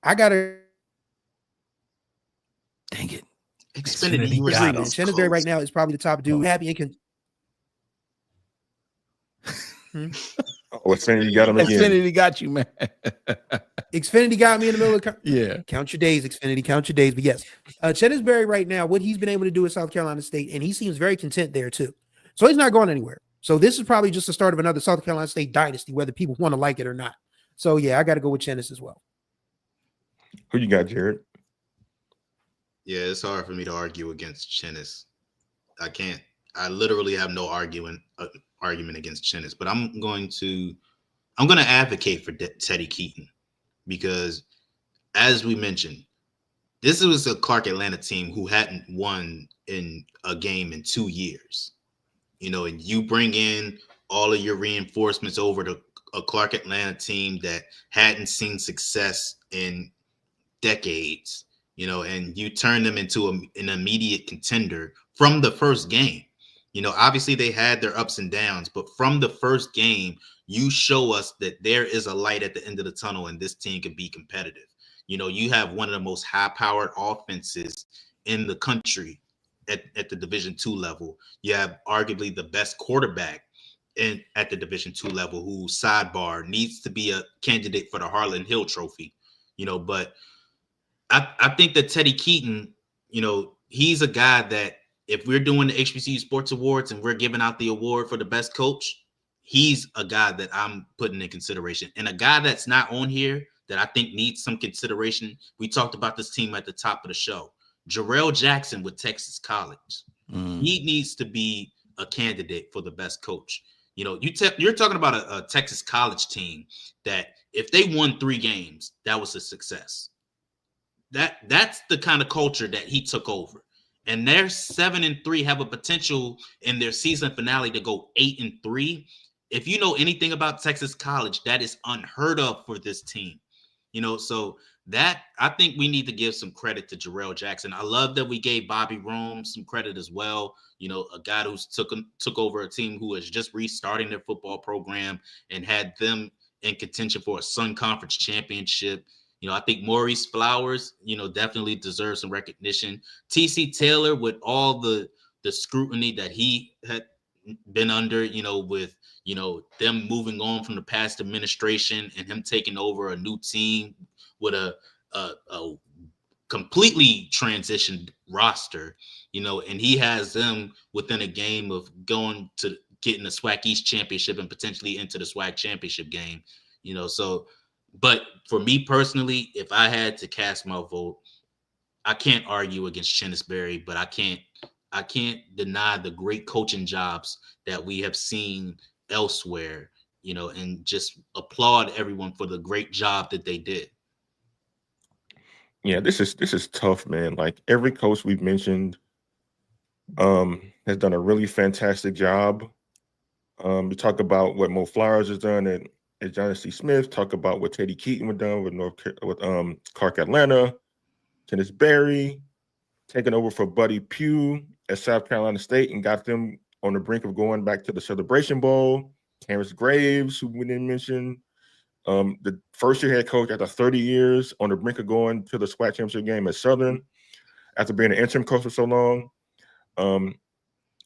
I got to Xfinity, you were Agreed, man. close. Chenisberry right now is probably the top dude. Happy and Oh, Xfinity got him again. Xfinity got you, man. Xfinity got me in the middle of Yeah. count your days, Xfinity, count your days. But yes, Chenisberry right now, what he's been able to do at South Carolina State, and he seems very content there too. So he's not going anywhere. So this is probably just the start of another South Carolina State dynasty, whether people want to like it or not. So yeah, I got to go with Chenis as well. Who you got, Jared? Yeah, it's hard for me to argue against Chinnis. I can't. I literally have no argument against Chinnis. But I'm going to advocate for Teddy Keaton because, as we mentioned, this was a Clark Atlanta team who hadn't won in a game in 2 years. You know, and you bring in all of your reinforcements over to a Clark Atlanta team that hadn't seen success in decades, you know, and you turn them into an immediate contender from the first game. You know, obviously they had their ups and downs, but from the first game, you show us that there is a light at the end of the tunnel and this team can be competitive. You know, you have one of the most high-powered offenses in the country at the Division II level. You have arguably the best quarterback at the Division II level, who, sidebar, needs to be a candidate for the Harlan Hill Trophy. You know, but I think that Teddy Keaton, you know, he's a guy that if we're doing the HBCU Sports Awards and we're giving out the award for the best coach, he's a guy that I'm putting in consideration. And a guy that's not on here that I think needs some consideration. We talked about this team at the top of the show. Jarrell Jackson with Texas College. He needs to be a candidate for the best coach. You know, you're talking about a Texas College team that if they won 3 games, that was a success. That's the kind of culture that he took over. And they're 7-3, have a potential in their season finale to go 8-3. If you know anything about Texas College, that is unheard of for this team. You know, so that I think we need to give some credit to Jarrell Jackson. I love that we gave Bobby Rome some credit as well. You know, a guy who's took over a team who is just restarting their football program and had them in contention for a Sun Conference championship. You know, I think Maurice Flowers, you know, definitely deserves some recognition. TC Taylor, with all the scrutiny that he had been under, you know, with, you know, them moving on from the past administration and him taking over a new team with a completely transitioned roster, you know, and he has them within a game of going to getting the SWAC East championship and potentially into the SWAC championship game, you know. So, but for me personally, if I had to cast my vote, I can't argue against Chenisberry, but I can't deny the great coaching jobs that we have seen elsewhere, you know, and just applaud everyone for the great job that they did. Yeah, this is tough, man. Like every coach we've mentioned has done a really fantastic job. You talk about what Mo Flowers has done at Johnny C. Smith, talk about what Teddy Keaton was done with Clark Atlanta, Chenisberry, taking over for Buddy Pugh at South Carolina State and got them on the brink of going back to the Celebration Bowl. Terrence Graves, who we didn't mention, the first-year head coach after 30 years on the brink of going to the SWAC championship game at Southern after being an interim coach for so long.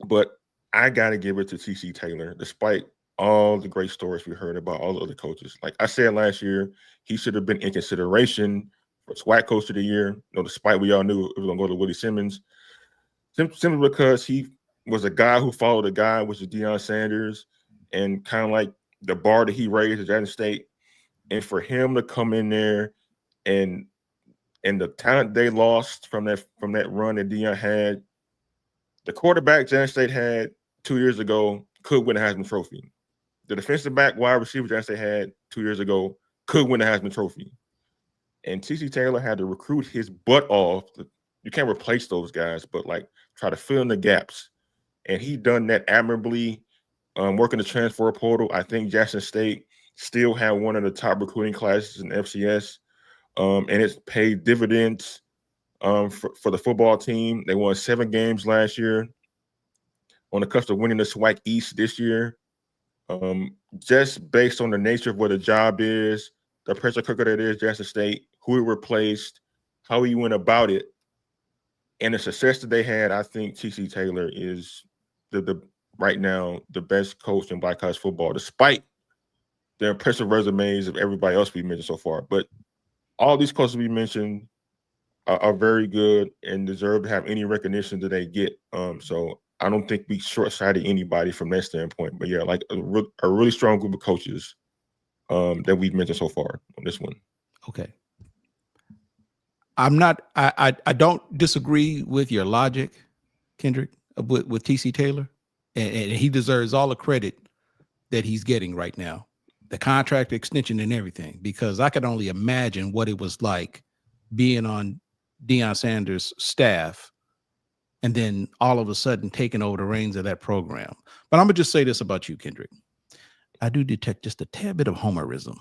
But I got to give it to TC Taylor, despite all the great stories we heard about all the other coaches. Like I said last year, he should have been in consideration for SWAC Coach of the Year, you know, despite we all knew it was going to go to Willie Simmons, simply because he was a guy who followed a guy, which is Deion Sanders, and kind of like the bar that he raised at Jackson State. And for him to come in there and the talent they lost from that run that Deion had, the quarterback Jackson State had 2 years ago could win a Heisman Trophy. The defensive back wide receiver Jackson State had 2 years ago could win a Heisman Trophy. And TC Taylor had to recruit his butt off. You can't replace those guys, but like try to fill in the gaps. And he done that admirably, working the transfer portal. I think Jackson State still had one of the top recruiting classes in FCS, and it's paid dividends for the football team. They won 7 games last year, on the cusp of winning the SWAC East this year. Just based on the nature of what the job is, the pressure cooker that is Jackson State, who he replaced, how he went about it. and the success that they had, I think TC Taylor is the right now the best coach in Black college football, despite the impressive resumes of everybody else we mentioned so far. But all these coaches we mentioned are very good and deserve to have any recognition that they get. So I don't think we short-sighted anybody from that standpoint. But yeah, like a really strong group of coaches that we've mentioned so far on this one. Okay. I don't disagree with your logic, Kendrick, with TC Taylor. And he deserves all the credit that he's getting right now. The contract extension and everything, because I could only imagine what it was like being on Deion Sanders' staff and then all of a sudden taking over the reins of that program. But I'm going to just say this about you, Kendrick. I do detect just a tad bit of homerism.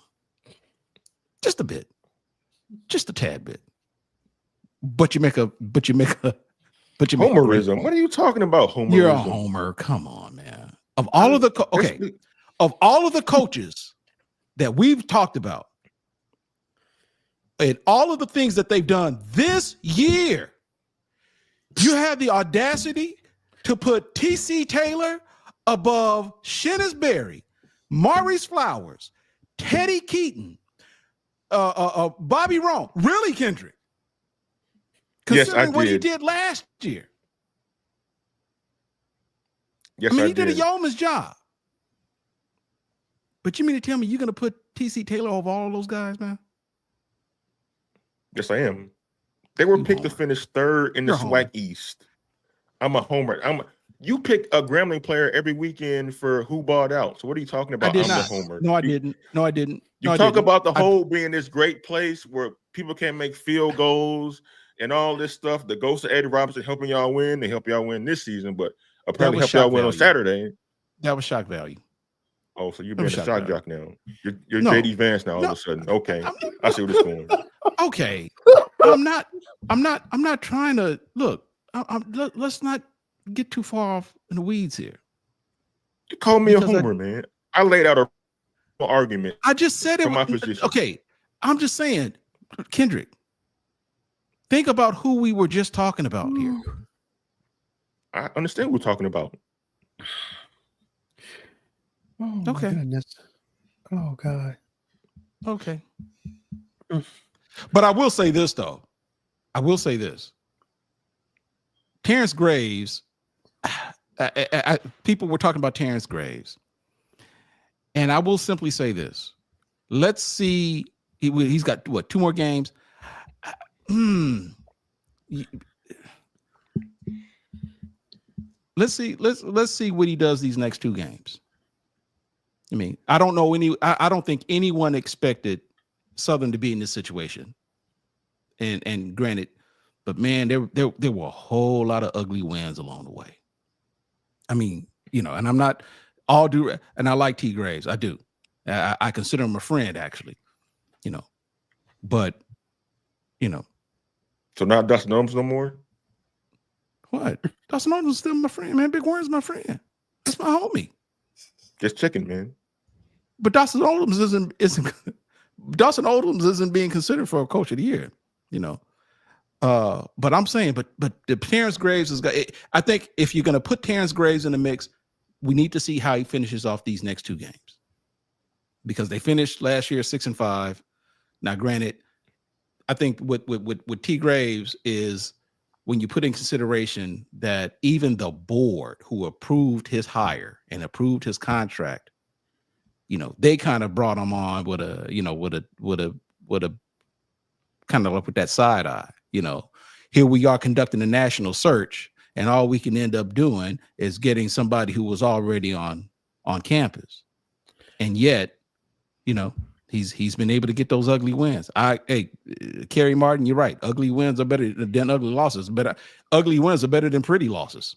Just a bit. Just a tad bit. But you make a Homerism. What are you talking about? Homerism. You're a homer. Come on, man. Of all of the coaches that we've talked about and all of the things that they've done this year, you have the audacity to put TC Taylor above Shennis Berry, Maurice Flowers, Teddy Keaton, Bobby Rome. Really, Kendrick? Considering what he did last year. Yes, he did a yeoman's job. But you mean to tell me you're going to put TC Taylor over all of those guys, man? Yes, I am. They were picked to finish third in the SWAC East. I'm a homer. You pick a Grambling player every weekend for who balled out. So what are you talking about? I'm a homer. No, I didn't. You talk about the whole being this great place where people can't make field goals and all this stuff. The ghost of Eddie Robinson helping y'all win. They help y'all win this season, but apparently help y'all win on Saturday. That was shock value. Oh, so you're being a shock jock now. You're JD Vance now all of a sudden. Okay. I see what it's going. Okay. I'm not trying to look. Let's not get too far off in the weeds here. You call me a homer, man. I laid out an argument. I just said it from my position. Okay. I'm just saying, Kendrick, think about who we were just talking about here. I understand what we're talking about. Oh, okay. Goodness. Oh, God. Okay. But I will say this, though. I will say this. Terrence Graves, people were talking about Terrence Graves. And I will simply say this. Let's see. He's got, what, 2 more games? Let's see what he does these next 2 games. I mean, I don't think anyone expected Southern to be in this situation. And granted, but man, there were a whole lot of ugly wins along the way. I mean, and I'm not all due, and I like T. Graves. I do. I consider him a friend, actually. But So not Dustin Owens no more? What? Dustin Owens is still my friend, man. Big Warren's my friend. That's my homie. Just checking, man. But Dustin Odoms isn't being considered for a coach of the year, But I'm saying, but the Terrence Graves is. I think if you're going to put Terrence Graves in the mix, we need to see how he finishes off these next 2 games, because they finished last year 6-5. Now, granted, I think with T. Graves is when you put in consideration that even the board who approved his hire and approved his contract, they kind of brought him on with a kind of like with that side eye. Here we are conducting a national search, and all we can end up doing is getting somebody who was already on campus, and yet, he's been able to get those ugly wins. Kerry Martin, you're right. Ugly wins are better than ugly losses. But ugly wins are better than pretty losses.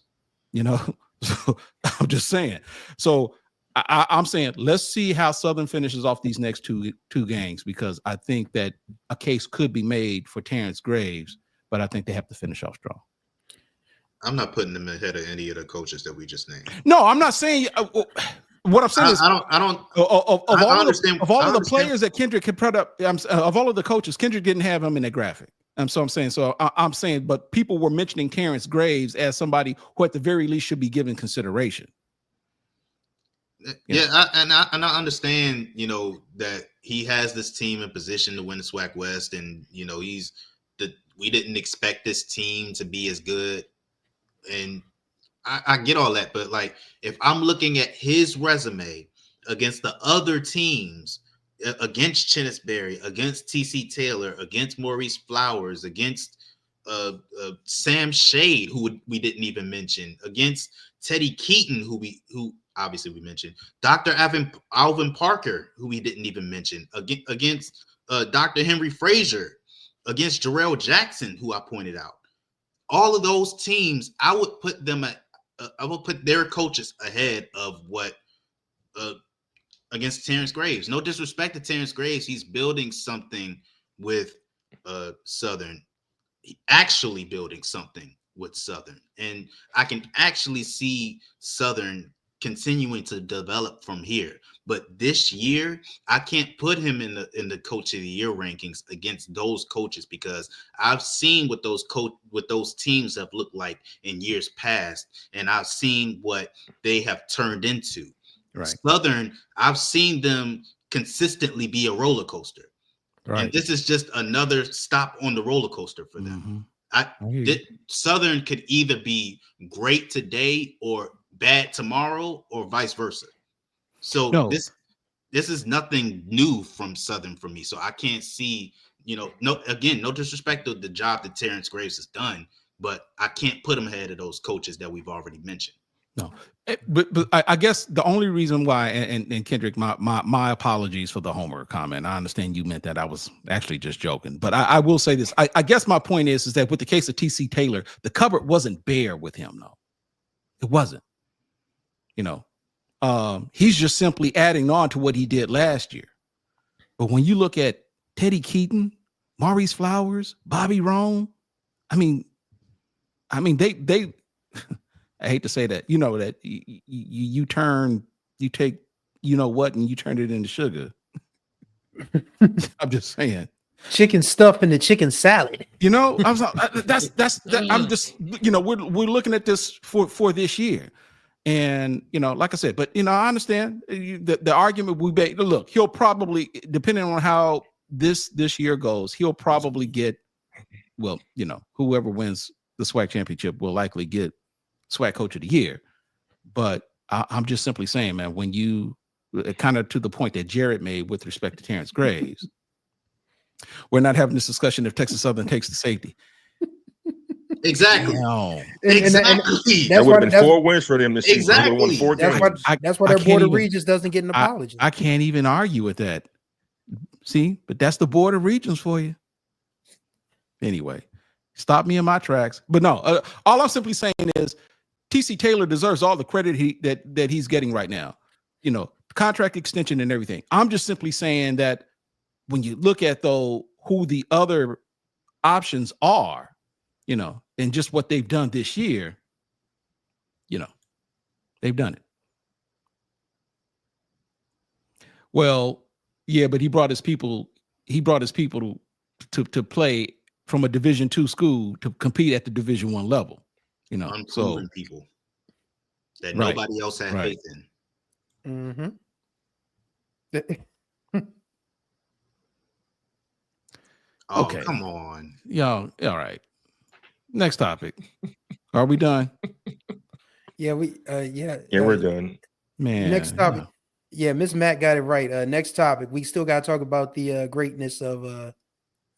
So I'm just saying. So I'm saying let's see how Southern finishes off these next two games, because I think that a case could be made for Terrence Graves, but I think they have to finish off strong. I'm not putting them ahead of any of the coaches that we just named. No, I'm not saying. What I'm saying is, I don't. Of all of the players that Kendrick had put up, of all of the coaches, Kendrick didn't have him in the graphic. And so I'm saying, I'm saying, but people were mentioning Terrence Graves as somebody who at the very least should be given consideration. Yeah, I understand, that he has this team in position to win the SWAC West, and we didn't expect this team to be as good, and I get all that, but like if I'm looking at his resume against the other teams, against Chinnisberry, against TC Taylor, against Maurice Flowers, against Sam Shade, who we didn't even mention, against Teddy Keaton, who obviously we mentioned, Dr. Alvin Parker, who we didn't even mention, against Dr. Henry Frazier, against Jarrell Jackson, who I pointed out. All of those teams, I would put their coaches ahead of what against Terrence Graves. No disrespect to Terrence Graves, he's building something with Southern. Actually building something with Southern, and I can actually see Southern continuing to develop from here. But this year, I can't put him in the coach of the year rankings against those coaches, because I've seen what those teams have looked like in years past, and I've seen what they have turned into. Right. Southern, I've seen them consistently be a roller coaster. Right. And this is just another stop on the roller coaster for them. Southern could either be great today or bad tomorrow, or vice versa. So this is nothing new from Southern for me. So I can't see, no disrespect to the job that Terrence Graves has done, but I can't put him ahead of those coaches that we've already mentioned. No, but I guess the only reason why, and Kendrick, my apologies for the homer comment. I understand you meant that. I was actually just joking, but I will say this. I guess my point is that with the case of TC Taylor, the cupboard wasn't bare with him. No, it wasn't. He's just simply adding on to what he did last year. But when you look at Teddy Keaton, Maurice Flowers, Bobby Roan, I mean, they I hate to say that, that you take, and you turn it into sugar. I'm just saying. Chicken stuff in the chicken salad. I'm we're looking at this for this year. And, like I said, but, I understand the argument we made. Look, he'll probably, depending on how this year goes, he'll probably get, whoever wins the SWAC championship will likely get SWAC coach of the year. But I'm just simply saying, man, when you kind of to the point that Jared made with respect to Terrence Graves, we're not having this discussion if Texas Southern takes the safety. Exactly. Exactly. That would have been 4 wins for them this season. Exactly. That's why their Board of Regents doesn't get an apology. I can't even argue with that. See, but that's the Board of Regents for you. Anyway, stop me in my tracks. But no, all I'm simply saying is TC Taylor deserves all the credit that he's getting right now. Contract extension and everything. I'm just simply saying that when you look at who the other options are, and just what they've done this year, they've done it. Well, yeah, but he brought his people to play from a Division II school to compete at the Division I level. Unproven people that nobody else had faith in. Oh, okay. Come on. Yo, all right. Next topic. Are we done? Yeah, we're done. Man. Next topic. Yeah, Miss Matt got it right. Next topic. We still got to talk about the greatness of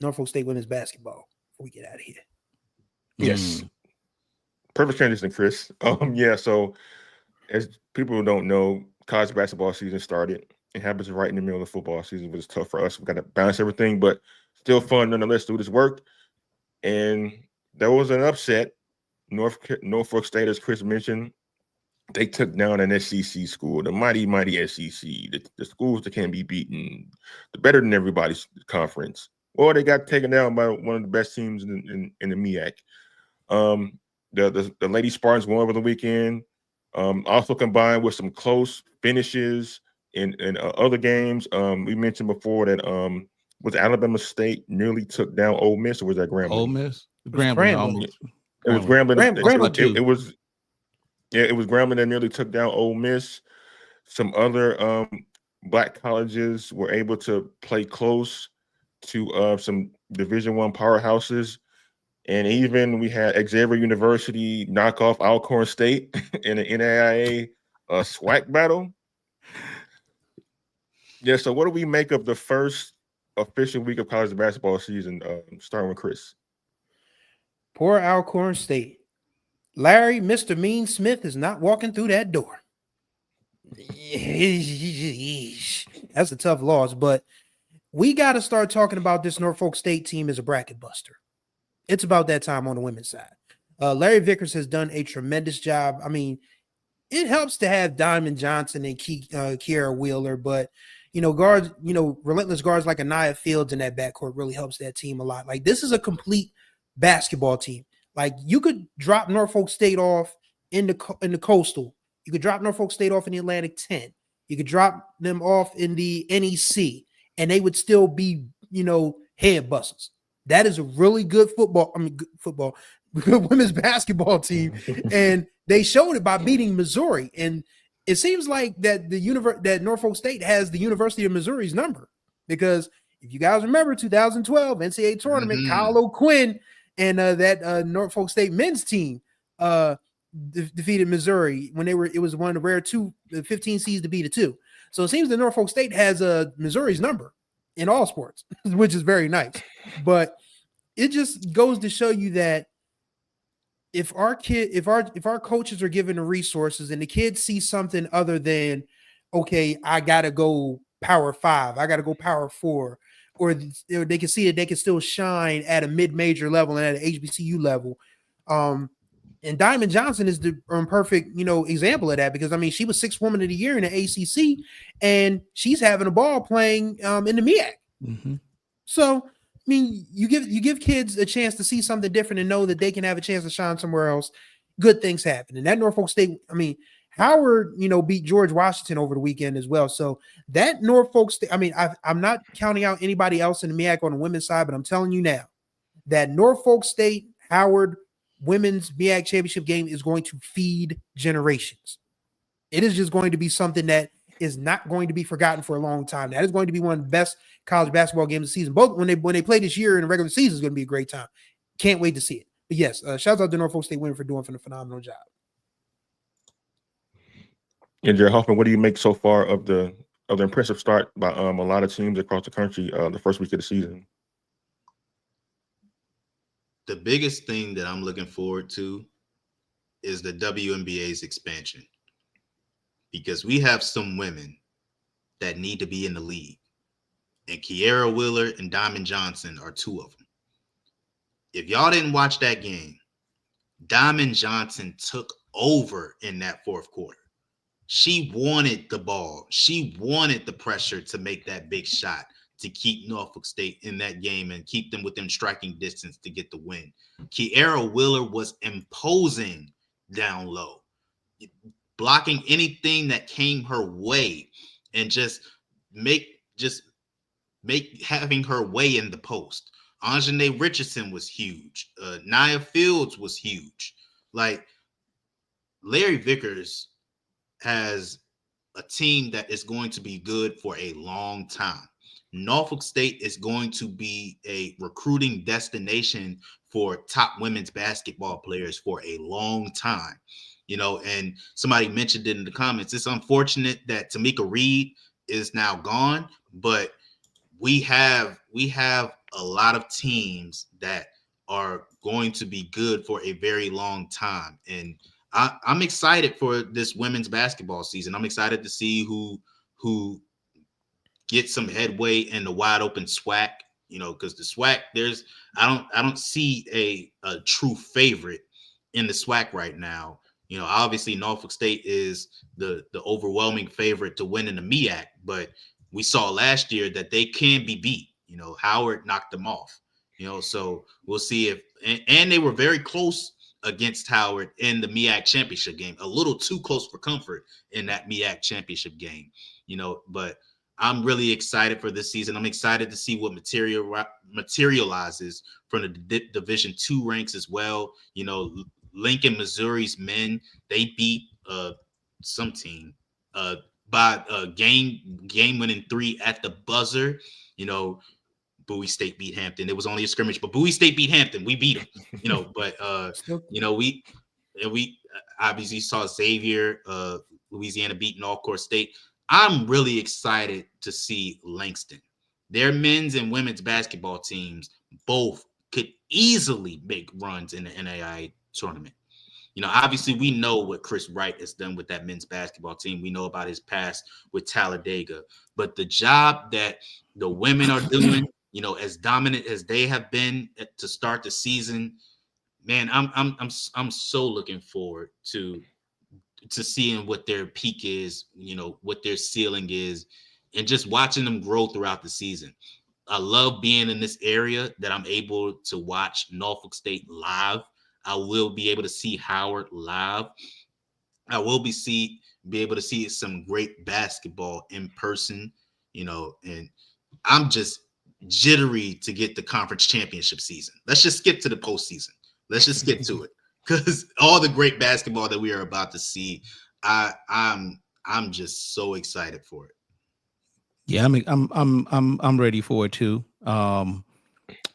Norfolk State women's basketball before we get out of here. Yes. Perfect transition, Chris. So as people don't know, college basketball season started. It happens right in the middle of the football season, but it's tough for us. We got to balance everything, but still fun nonetheless to do this work. And there was an upset. Norfolk State, as Chris mentioned, they took down an SEC school, the mighty SEC, the schools that can't be beaten, the better than everybody's conference. Well, they got taken down by one of the best teams in the MEAC. The Lady Spartans won over the weekend. Also combined with some close finishes in other games. We mentioned before that Was Alabama State nearly took down Ole Miss, or was that Grambling? Ole Miss, Grambling. Grambling, almost. It was Grambling. Grambling. It was Grambling that nearly took down Ole Miss. Some other black colleges were able to play close to some Division I powerhouses, and even we had Xavier University knock off Alcorn State in an NAIA SWAC battle. Yeah, so what do we make of the first official week of college basketball season, starting with Chris? Poor Alcorn State. Larry, Mr. Mean Smith is not walking through that door. That's a tough loss, but we got to start talking about this Norfolk State team as a bracket buster. It's about that time on the women's side. Larry Vickers has done a tremendous job. I mean, it helps to have Diamond Johnson and Kiara Wheeler, but guards, relentless guards like Anaya Fields in that backcourt really helps that team a lot. Like, this is a complete basketball team. Like, you could drop Norfolk State off in the Coastal. You could drop Norfolk State off in the Atlantic 10. You could drop them off in the NEC, and they would still be, head busters. That is a really good women's basketball team, and they showed it by beating Missouri. And it seems like that that Norfolk State has the University of Missouri's number, because if you guys remember 2012 NCAA tournament, Kyle O'Quinn and that Norfolk State men's team defeated Missouri when it was one of the rare 15 seeds to beat a 2. So it seems that Norfolk State has Missouri's number in all sports, which is very nice. But it just goes to show you that if our coaches are given the resources and the kids see something other than, okay, I gotta go Power 5, I gotta go Power 4, or they can see that they can still shine at a mid-major level and at an HBCU level. And Diamond Johnson is the perfect, example of that, because I mean, she was 6th Woman of the Year in the ACC, and she's having a ball playing in the MEAC. Mm-hmm. So, I mean, you give kids a chance to see something different and know that they can have a chance to shine somewhere else. Good things happen. And that Norfolk State, I mean, Howard, beat George Washington over the weekend as well. So that Norfolk State, I mean, I'm not counting out anybody else in the MEAC on the women's side, but I'm telling you now that Norfolk State, Howard women's MEAC championship game is going to feed generations. It is just going to be something that is not going to be forgotten for a long time. That is going to be one of the best college basketball games of the season. Both when they play this year in the regular season is going to be a great time. Can't wait to see it. But yes, shout out to Norfolk State women for doing a phenomenal job. And Jared Hoffman, what do you make so far of the impressive start by a lot of teams across the country the first week of the season? The biggest thing that I'm looking forward to is the WNBA's expansion, because we have some women that need to be in the league, and Kiara Wheeler and Diamond Johnson are 2 of them. If y'all didn't watch that game, Diamond Johnson took over in that 4th quarter. She wanted the ball. She wanted the pressure to make that big shot to keep Norfolk State in that game and keep them within striking distance to get the win. Kiara Wheeler was imposing down low, blocking anything that came her way, and just having her way in the post. Anjanae Richardson was huge. Nia Fields was huge. Like, Larry Vickers has a team that is going to be good for a long time. Norfolk State is going to be a recruiting destination for top women's basketball players for a long time. And somebody mentioned it in the comments. It's unfortunate that Tamika Reed is now gone, but we have a lot of teams that are going to be good for a very long time. And I'm excited for this women's basketball season. I'm excited to see who gets some headway in the wide open SWAC, because the SWAC, I don't see a true favorite in the SWAC right now. Obviously Norfolk State is the overwhelming favorite to win in the MEAC, but we saw last year that they can be beat. Howard knocked them off. So we'll see if and they were very close against Howard in the MEAC championship game, a little too close for comfort in that MEAC championship game, but I'm really excited for this season. I'm excited to see what materializes from the Division II ranks as well. You know, Lincoln, Missouri's men, they beat some team by game winning 3 at the buzzer. You know, Bowie State beat Hampton. It was only a scrimmage, but Bowie State beat Hampton. We beat them. You know, but you know, we obviously saw Xavier, Louisiana beating Alcorn State. I'm really excited to see Langston. Their men's and women's basketball teams both could easily make runs in the NAIA tournament. You know, obviously we know what Chris Wright has done with that men's basketball team. We know about his past with Talladega, but the job that the women are doing, you know, as dominant as they have been to start the season, man, I'm so looking forward to seeing what their peak is, you know, what their ceiling is, and just watching them grow throughout the season. I love being in this area that I'm able to watch Norfolk State live. I will be able to see Howard live. I will be able to see some great basketball in person, you know, and I'm just jittery to get the conference championship season. Let's just skip to the postseason. Let's just get to it, because all the great basketball that we are about to see, I'm just so excited for it. Yeah, I'm ready for it too.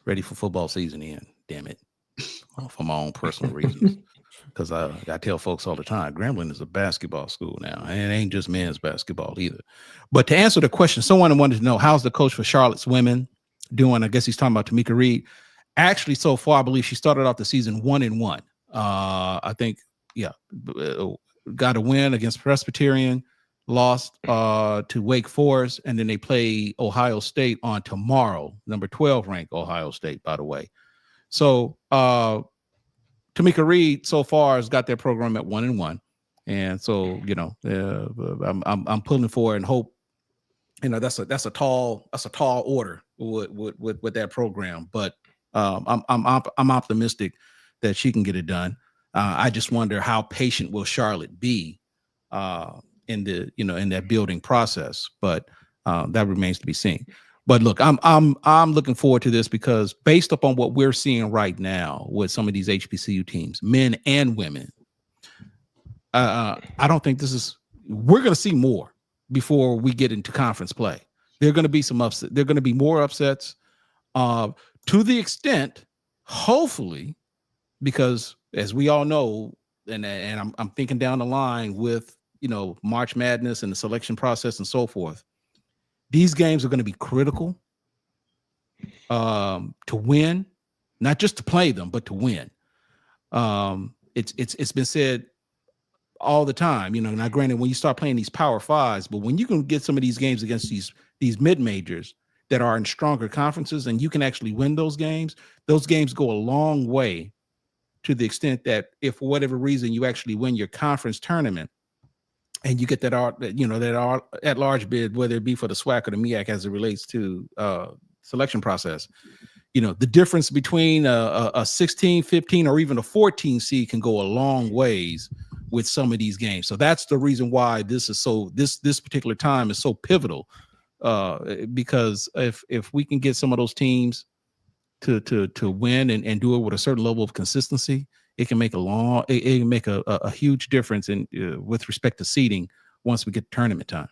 Ready for football season in. Damn it, for my own personal reasons. Because I tell folks all the time, Grambling is a basketball school now, and it ain't just men's basketball either. But to answer the question, someone wanted to know, how's the coach for Charlotte's women doing? I guess he's talking about Tamika Reed. Actually, so far, I believe she started off the season 1-1. I think, yeah, got a win against Presbyterian, lost to Wake Forest, and then they play Ohio State on tomorrow, number 12 ranked Ohio State, by the way. So Tamika Reed so far has got their program at 1-1, and so you know, I'm pulling for it and hope. You know, that's a tall order with that program, but I'm optimistic that she can get it done. I just wonder how patient will Charlotte be in that building process, but that remains to be seen. But look, I'm looking forward to this because based upon what we're seeing right now with some of these HBCU teams, men and women, I don't think we're going to see more before we get into conference play. There are going to be some upsets. There are going to be more upsets to the extent, hopefully, because as we all know, and I'm thinking down the line with, you know, March Madness and the selection process and so forth, these games are going to be critical to win, not just to play them, but to win. It's been said all the time, you know. Now, granted, when you start playing these Power Fives, but when you can get some of these games against these mid majors that are in stronger conferences, and you can actually win those games go a long way to the extent that if for whatever reason you actually win your conference tournament and you get that at large bid, whether it be for the SWAC or the MEAC as it relates to selection process, you know, the difference between a 16, 15, or even a 14 seed can go a long ways with some of these games. So that's the reason why this particular time is so pivotal, because if we can get some of those teams to win and do it with a certain level of consistency, it can make a huge difference in with respect to seeding once we get to tournament time.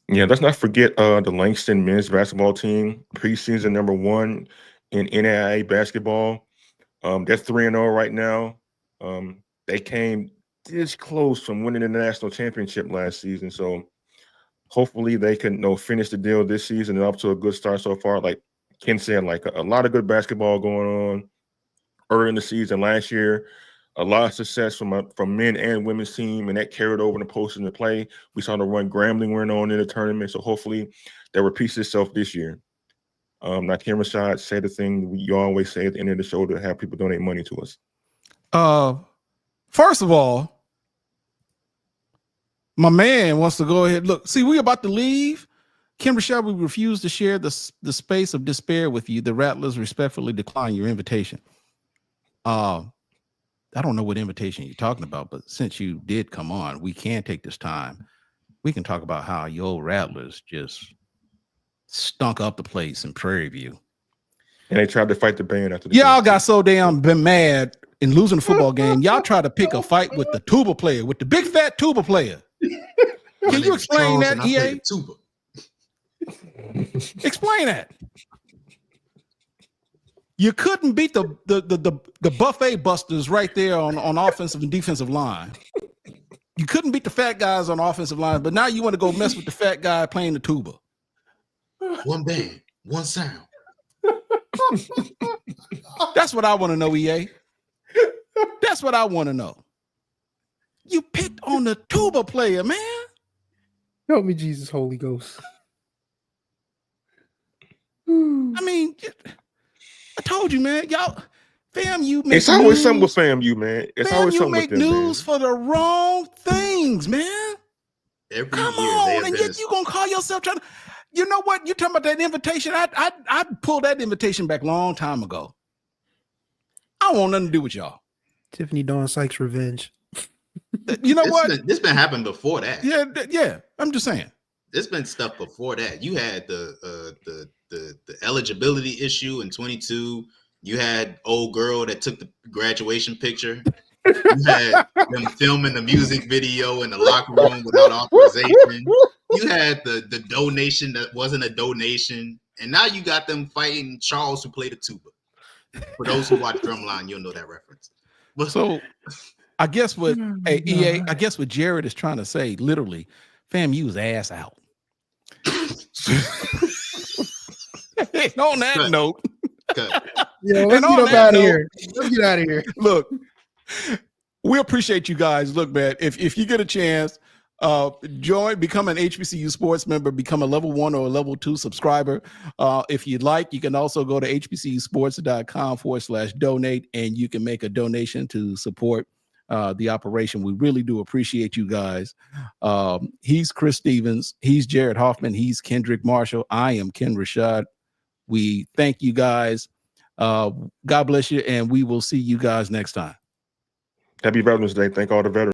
Yeah, let's not forget the Langston men's basketball team, preseason number 1 in NAIA basketball. They're 3-0 right now. They came this close from winning the national championship last season. So hopefully they can finish the deal this season and up to a good start so far. Like Ken said, like a lot of good basketball going on early in the season last year. A lot of success from men and women's team, and that carried over in the postseason play. We saw the run Grambling went on in the tournament, so hopefully that repeats itself this year. Now, Kim Rashad said the thing you always say at the end of the show to have people donate money to us. First of all, my man wants to go ahead. Look, see, we about to leave. Kim Rashad, we refuse to share the space of despair with you. The Rattlers respectfully decline your invitation. I don't know what invitation you're talking about, but since you did come on, we can take this time we can talk about how your old Rattlers just stunk up the place in Prairie View. And they tried to fight the band after the Y'all game. got so damn been mad in losing the football game. Y'all tried to pick a fight with the tuba player, with the big fat tuba player. Can you explain that, EA? Tuba. Explain that. You couldn't beat the buffet busters right there on offensive and defensive line. You couldn't beat the fat guys on offensive line, but now you want to go mess with the fat guy playing the tuba. One band, one sound. That's what I want to know, EA. That's what I want to know. You picked on the tuba player, man. Help me, Jesus, Holy Ghost. I mean, I told you, man. Y'all, FAMU makes It's always something with news. FAMU, man. It's always FAMU something make with them, news man. for the wrong things, man. Every Come year on, they and have yet you gonna call yourself trying to. You know what? You talking about that invitation? I pulled that invitation back a long time ago. I don't want nothing to do with y'all. Tiffany Dawn Sykes revenge. You know what? This been happening before that. Yeah. I'm just saying. There's been stuff before that. You had the eligibility issue in 22. You had old girl that took the graduation picture. You had them filming the music video in the locker room without authorization. You had the donation that wasn't a donation. And now you got them fighting Charles, who played the tuba. For those who watch Drumline, you'll know that reference. But So I guess what EA, I guess what Jared is trying to say, literally, FAMU's ass out. And on that Cut. note, Yeah, And let's get on up that out of note- here. Let's get out of here. look, we appreciate you guys. Look, man, if you get a chance, become an HBCU Sports member, become a level 1 or a level 2 subscriber. If you'd like, you can also go to hbcusports.com/donate, and you can make a donation to support the operation. We really do appreciate you guys. He's Chris Stevens. He's Jared Hoffman. He's Kendrick Marshall. I am Ken Rashad. We thank you guys. God bless you, and we will see you guys next time. Happy Veterans Day. Thank all the veterans.